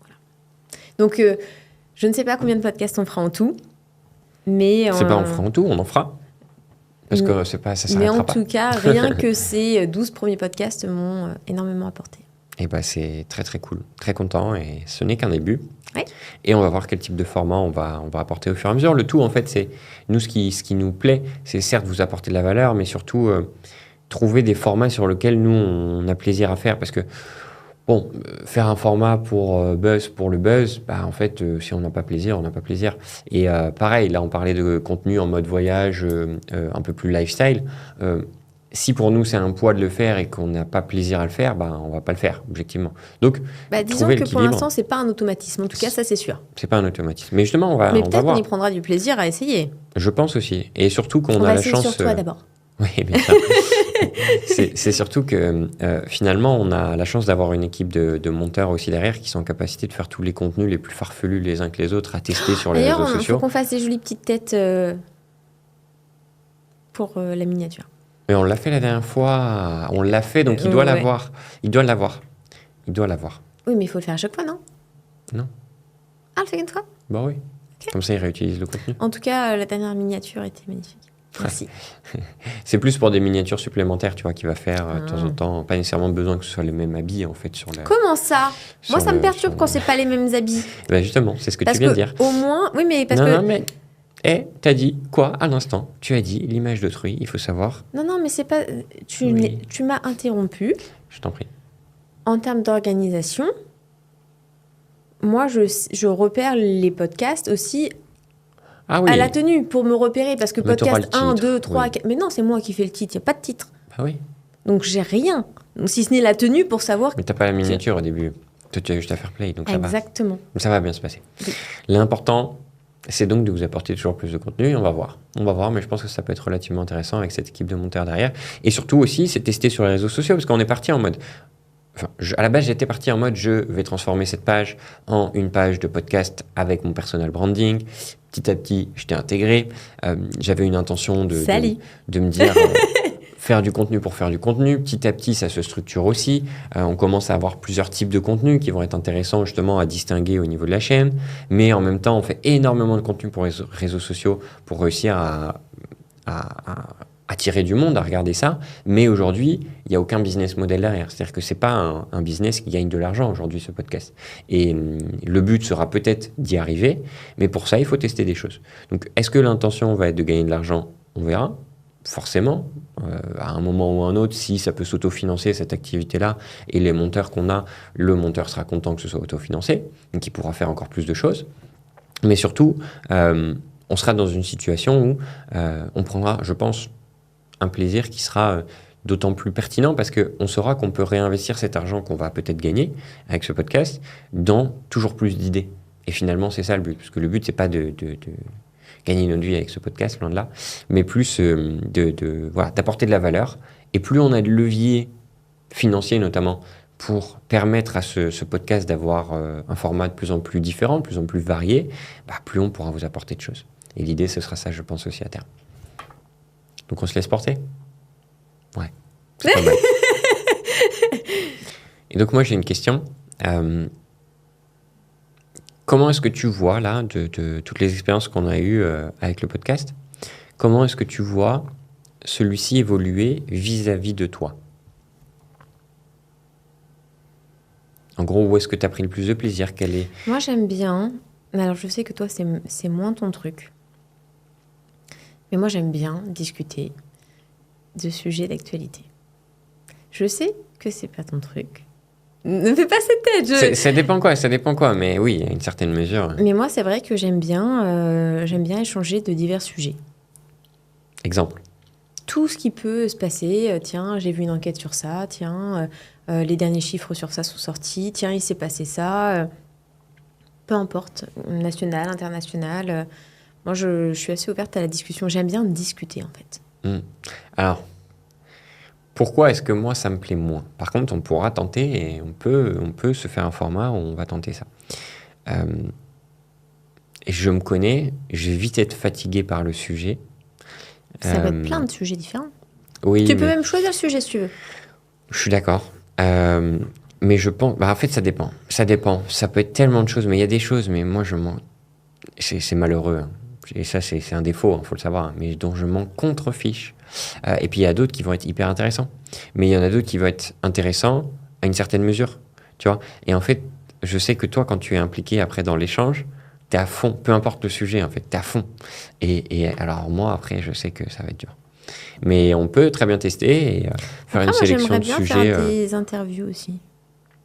Voilà. Donc, je ne sais pas combien de podcasts on fera en tout, mais... C'est pas on fera en tout, on en fera. Parce que ça s'arrêtera mais en pas. tout cas, rien que ces 12 premiers podcasts m'ont énormément apporté. Et c'est très très cool, très content et ce n'est qu'un début. Ouais. Et on va voir quel type de format on va apporter au fur et à mesure. Le tout en fait, c'est nous ce qui nous plaît, c'est certes vous apporter de la valeur, mais surtout trouver des formats sur lesquels nous on a plaisir à faire parce que faire un format pour le buzz, en fait, si on n'a pas plaisir, on n'a pas plaisir. Et pareil, là, on parlait de contenu en mode voyage, un peu plus lifestyle. Si pour nous, c'est un poids de le faire et qu'on n'a pas plaisir à le faire, on ne va pas le faire, objectivement. Donc, disons que pour l'instant, ce n'est pas un automatisme. En tout cas, ça, c'est sûr. C'est pas un automatisme. Mais justement, on va peut-être voir. qu'on y prendra du plaisir à essayer. Je pense aussi. Et surtout qu'on on a va la essayer chance... sur toi d'abord. Oui, bien sûr. C'est surtout que finalement, on a la chance d'avoir une équipe de monteurs aussi derrière qui sont en capacité de faire tous les contenus les plus farfelus les uns que les autres à tester sur les réseaux sociaux. D'ailleurs, il faut qu'on fasse des jolies petites têtes pour la miniature. Mais on l'a fait la dernière fois. On l'a fait, donc il doit l'avoir. Il doit l'avoir. Oui, mais il faut le faire à chaque fois, non? Non. Ah, le fait une fois? Bah oui. Okay. Comme ça, il réutilise le contenu. En tout cas, la dernière miniature était magnifique. Merci. C'est plus pour des miniatures supplémentaires, tu vois, qu'il va faire de temps en temps. Pas nécessairement besoin que ce soit les mêmes habits, en fait, sur la... Comment ça? Moi, ça me perturbe quand c'est pas les mêmes habits. Bah justement, c'est ce que tu viens de dire. Au moins... Oui, mais parce non, mais Et t'as dit quoi à l'instant? Tu as dit l'image d'autrui, il faut savoir. Non, mais c'est pas... Tu m'as interrompu. Je t'en prie. En termes d'organisation, moi, je repère les podcasts aussi Ah oui. à la tenue pour me repérer. Parce que Mais t'auras podcast le 1, titre, 2, 3... oui. 4... Mais non, c'est moi qui fais le titre. Il n'y a pas de titre. Ah oui. Donc, j'ai rien. Donc, si ce n'est la tenue pour savoir... Mais t'as pas la miniature au début. Toi, tu as juste à faire play, donc ça va. Exactement. Ça va bien se passer. Oui. L'important, c'est donc de vous apporter toujours plus de contenu. Et on va voir, mais je pense que ça peut être relativement intéressant avec cette équipe de monteurs derrière. Et surtout aussi, c'est tester sur les réseaux sociaux, parce qu'on est parti en mode... à la base, j'étais parti en mode je vais transformer cette page en une page de podcast avec mon personal branding. Petit à petit, je t'ai intégré. J'avais une intention de me dire faire du contenu pour faire du contenu. Petit à petit, ça se structure aussi. On commence à avoir plusieurs types de contenus qui vont être intéressants justement à distinguer au niveau de la chaîne. Mais en même temps, on fait énormément de contenu pour les réseaux sociaux pour réussir à attirer du monde à regarder ça. Mais aujourd'hui, il n'y a aucun business model derrière. C'est-à-dire que ce n'est pas un business qui gagne de l'argent aujourd'hui, ce podcast. Et le but sera peut-être d'y arriver, mais pour ça, il faut tester des choses. Donc, est-ce que l'intention va être de gagner de l'argent? On verra. Forcément, à un moment ou un autre, si ça peut s'autofinancer cette activité-là et les monteurs qu'on a, le monteur sera content que ce soit autofinancé, donc il pourra faire encore plus de choses. Mais surtout, on sera dans une situation où on prendra, je pense, un plaisir qui sera d'autant plus pertinent parce qu'on saura qu'on peut réinvestir cet argent qu'on va peut-être gagner avec ce podcast dans toujours plus d'idées. Et finalement, c'est ça le but, parce que le but, c'est pas de gagner notre vie avec ce podcast, loin de là, mais plus d'apporter de la valeur. Et plus on a de leviers financiers notamment pour permettre à ce podcast d'avoir un format de plus en plus différent, de plus en plus varié, plus on pourra vous apporter de choses. Et l'idée, ce sera ça, je pense, aussi à terme. Donc on se laisse porter? Ouais, c'est pas mal. Et donc moi, j'ai une question. Comment est-ce que tu vois, là, de toutes les expériences qu'on a eues avec le podcast, comment est-ce que tu vois celui-ci évoluer vis-à-vis de toi? En gros, où est-ce que tu as pris le plus de plaisir? Moi, j'aime bien. Alors, je sais que toi, c'est moins ton truc. Mais moi, j'aime bien discuter de sujets d'actualité. Je sais que c'est pas ton truc. Ne fais pas cette tête. Ça dépend quoi, mais oui, à une certaine mesure. Mais moi, c'est vrai que j'aime bien échanger de divers sujets. Exemple. Tout ce qui peut se passer. Tiens, j'ai vu une enquête sur ça. Tiens, les derniers chiffres sur ça sont sortis. Tiens, il s'est passé ça. Peu importe, national, international. Moi, je suis assez ouverte à la discussion. J'aime bien discuter, en fait. Alors, pourquoi est-ce que moi, ça me plaît moins? Par contre, on pourra tenter et on peut se faire un format où on va tenter ça. Et je me connais, je vais vite être fatigué par le sujet. Ça peut être plein de sujets différents. Oui, tu peux même choisir le sujet si tu veux. Je suis d'accord. Mais je pense... en fait, ça dépend. Ça dépend. Ça peut être tellement de choses, mais il y a des choses, mais moi, je m'en... C'est malheureux, hein. Et ça, c'est un défaut, il faut le savoir, hein, mais dont je m'en contrefiche. Et puis, il y a d'autres qui vont être hyper intéressants. Mais il y en a d'autres qui vont être intéressants à une certaine mesure, tu vois. Et en fait, je sais que toi, quand tu es impliqué après dans l'échange, t'es à fond. Peu importe le sujet, en fait, t'es à fond. Et alors, moi, après, je sais que ça va être dur. Mais on peut très bien tester et faire une sélection de sujets. J'aimerais bien faire des interviews aussi.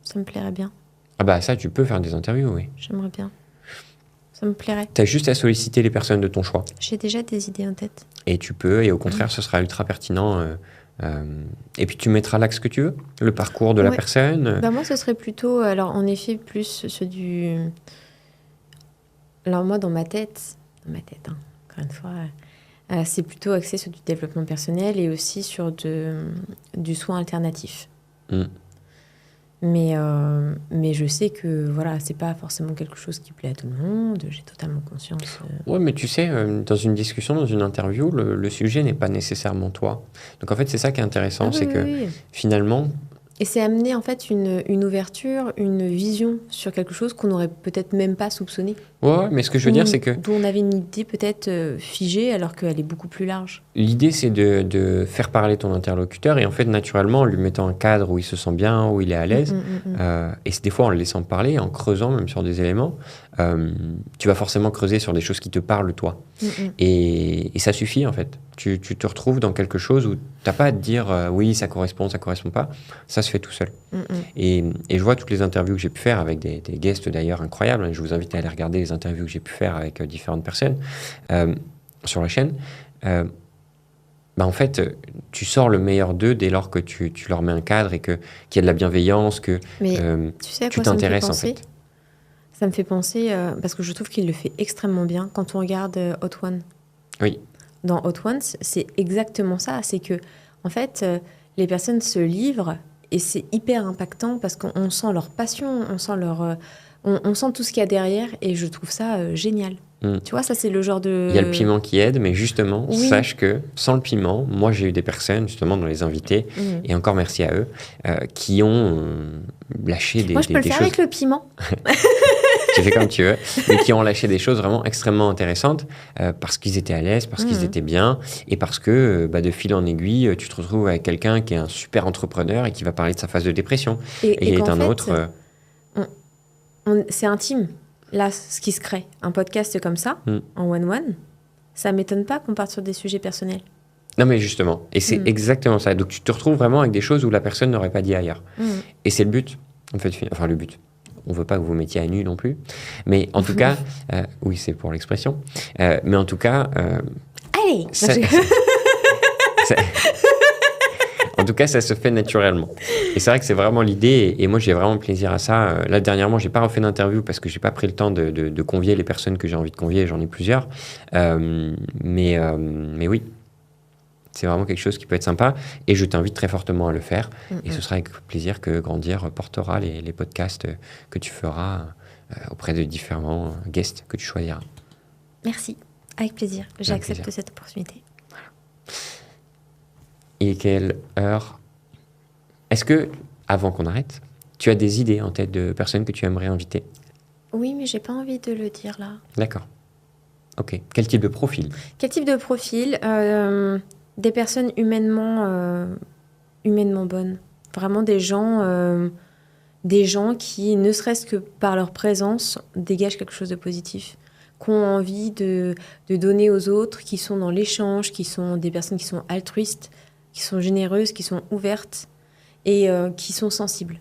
Ça me plairait bien. Ah ça, tu peux faire des interviews, oui. J'aimerais bien. Ça me plairait. Tu as juste à solliciter les personnes de ton choix. J'ai déjà des idées en tête. Et tu peux, et au contraire, ce sera ultra pertinent. Et puis tu mettras l'axe que tu veux, le parcours de la personne. Moi, ce serait plutôt, alors en effet, plus ceux du... Alors moi, dans ma tête, hein, encore une fois, c'est plutôt axé sur du développement personnel et aussi sur du soin alternatif. Mais je sais que voilà, c'est pas forcément quelque chose qui plaît à tout le monde. J'ai totalement conscience. Ouais, mais tu sais, dans une discussion, dans une interview, le sujet n'est pas nécessairement toi. Donc en fait, c'est ça qui est intéressant, finalement. Et c'est amener en fait une ouverture, une vision sur quelque chose qu'on n'aurait peut-être même pas soupçonné. Ouais, mais ce que je veux dire, c'est que... D'où on avait une idée peut-être figée alors qu'elle est beaucoup plus large. L'idée, c'est de faire parler ton interlocuteur et en fait, naturellement, en lui mettant un cadre où il se sent bien, où il est à l'aise, et c'est des fois en le laissant parler, en creusant même sur des éléments, tu vas forcément creuser sur des choses qui te parlent, toi. Et ça suffit, en fait. Tu te retrouves dans quelque chose où tu n'as pas à te dire oui, ça correspond pas. Ça se fait tout seul. Et je vois toutes les interviews que j'ai pu faire avec des guests d'ailleurs incroyables. Je vous invite à aller regarder les interviews que j'ai pu faire avec différentes personnes sur la chaîne. En fait, tu sors le meilleur d'eux dès lors que tu leur mets un cadre et qu'il y a de la bienveillance, que Mais tu sais à tu quoi ça me fait t'intéresses en penser fait. Ça me fait penser, parce que je trouve qu'il le fait extrêmement bien, quand on regarde Hot One. Oui. Dans Hot Ones, c'est exactement ça. C'est que, en fait, les personnes se livrent et c'est hyper impactant parce qu'on sent leur passion, on sent tout ce qu'il y a derrière et je trouve ça génial. Tu vois, ça, c'est le genre de... Il y a le piment qui aide, mais justement, Oui. sache que sans le piment, moi, j'ai eu des personnes, justement, dans les invités, et encore merci à eux, qui ont lâché des Moi, je peux le faire choses... avec le piment. Tu fais comme tu veux, mais qui ont lâché des choses vraiment extrêmement intéressantes parce qu'ils étaient à l'aise, parce qu'ils étaient bien, et parce que de fil en aiguille, tu te retrouves avec quelqu'un qui est un super entrepreneur et qui va parler de sa phase de dépression. Et il y a qu'en un fait, autre... c'est intime. Là, ce qui se crée, un podcast comme ça, en one-one, ça m'étonne pas qu'on parte sur des sujets personnels. Non, mais justement, et c'est exactement ça. Donc tu te retrouves vraiment avec des choses où la personne n'aurait pas dit ailleurs. Et c'est le but, en fait. Enfin, le but. On veut pas que vous mettiez à nu non plus. Mais en tout cas, oui, c'est pour l'expression. Mais en tout cas... Allez En tout cas, ça se fait naturellement. Et c'est vrai que c'est vraiment l'idée. Et moi, j'ai vraiment plaisir à ça. Là, dernièrement, j'ai pas refait d'interview parce que j'ai pas pris le temps de convier les personnes que j'ai envie de convier. J'en ai plusieurs. Mais oui, c'est vraiment quelque chose qui peut être sympa. Et je t'invite très fortement à le faire. Et ce sera avec plaisir que Grandir portera les podcasts que tu feras auprès de différents guests que tu choisiras. Merci, avec plaisir. J'accepte cette opportunité. Et quelle heure? Est-ce que, avant qu'on arrête, tu as des idées en tête de personnes que tu aimerais inviter? Oui, mais j'ai pas envie de le dire là. D'accord. Ok. Quel type de profil? Quel type de profil? Des personnes humainement bonnes. Vraiment des gens qui, ne serait-ce que par leur présence, dégagent quelque chose de positif. Qui ont envie de donner aux autres, qui sont dans l'échange, qui sont des personnes qui sont altruistes, qui sont généreuses, qui sont ouvertes et qui sont sensibles.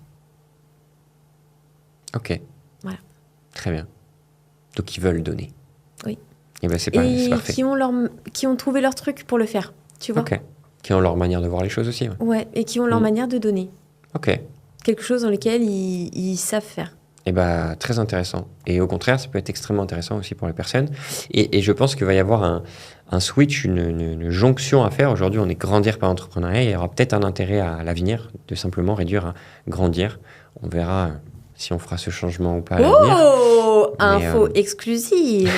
Ok. Voilà. Très bien. Donc, ils veulent donner. Oui. Et c'est parfait. Qui ont trouvé leur truc pour le faire, tu vois. Ok. Qui ont leur manière de voir les choses aussi. Ouais, et qui ont leur manière de donner. Ok. Quelque chose dans lequel ils savent faire. Et très intéressant. Et au contraire, ça peut être extrêmement intéressant aussi pour les personnes. Et je pense qu'il va y avoir un switch, une jonction à faire. Aujourd'hui, on est grandir par l'entrepreneuriat. Il y aura peut-être un intérêt à l'avenir de simplement réduire à grandir. On verra si on fera ce changement ou pas à l'avenir. Oh, info exclusive.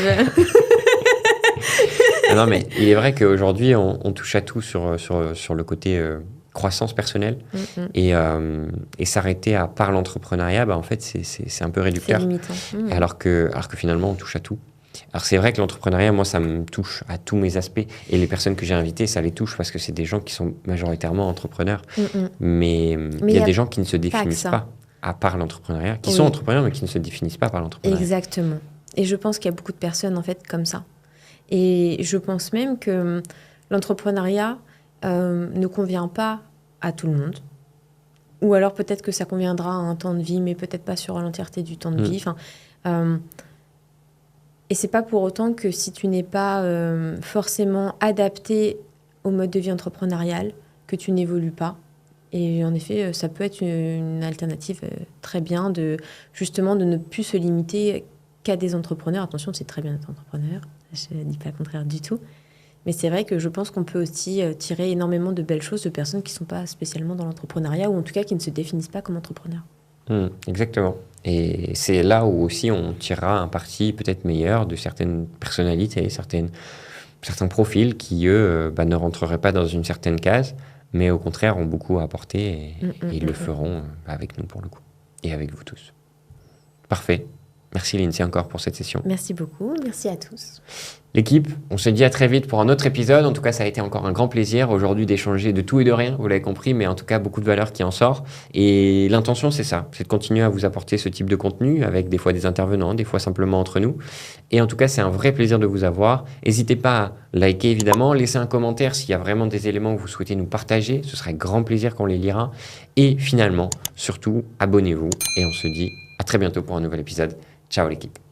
Non, mais il est vrai qu'aujourd'hui, on touche à tout sur le côté croissance personnelle. Et s'arrêter à part l'entrepreneuriat, en fait, c'est un peu réducteur. C'est limitant. Alors que finalement, on touche à tout. Alors c'est vrai que l'entrepreneuriat, moi, ça me touche à tous mes aspects. Et les personnes que j'ai invitées, ça les touche parce que c'est des gens qui sont majoritairement entrepreneurs. Mais il y a des gens qui ne se définissent pas à part l'entrepreneuriat, qui sont entrepreneurs, mais qui ne se définissent pas par l'entrepreneuriat. Exactement. Et je pense qu'il y a beaucoup de personnes, en fait, comme ça. Et je pense même que l'entrepreneuriat ne convient pas à tout le monde. Ou alors peut-être que ça conviendra à un temps de vie, mais peut-être pas sur l'entièreté du temps de vie. Et c'est pas pour autant que si tu n'es pas forcément adapté au mode de vie entrepreneurial, que tu n'évolues pas. Et en effet, ça peut être une alternative très bien justement de ne plus se limiter qu'à des entrepreneurs. Attention, c'est très bien d'être entrepreneur. Je ne dis pas le contraire du tout. Mais c'est vrai que je pense qu'on peut aussi tirer énormément de belles choses de personnes qui ne sont pas spécialement dans l'entrepreneuriat ou en tout cas qui ne se définissent pas comme entrepreneurs. Exactement. Et c'est là où aussi on tirera un parti peut-être meilleur de certaines personnalités, certains profils qui, eux, ne rentreraient pas dans une certaine case, mais au contraire ont beaucoup à apporter et ils le feront avec nous pour le coup. Et avec vous tous. Parfait. Merci Lindsay encore pour cette session. Merci beaucoup, merci à tous. L'équipe, on se dit à très vite pour un autre épisode. En tout cas, ça a été encore un grand plaisir aujourd'hui d'échanger de tout et de rien, vous l'avez compris, mais en tout cas, beaucoup de valeur qui en sort. Et l'intention, c'est ça, c'est de continuer à vous apporter ce type de contenu avec des fois des intervenants, des fois simplement entre nous. Et en tout cas, c'est un vrai plaisir de vous avoir. N'hésitez pas à liker, évidemment, laisser un commentaire s'il y a vraiment des éléments que vous souhaitez nous partager. Ce serait grand plaisir qu'on les lira. Et finalement, surtout, abonnez-vous. Et on se dit à très bientôt pour un nouvel épisode. Ciao l'équipe.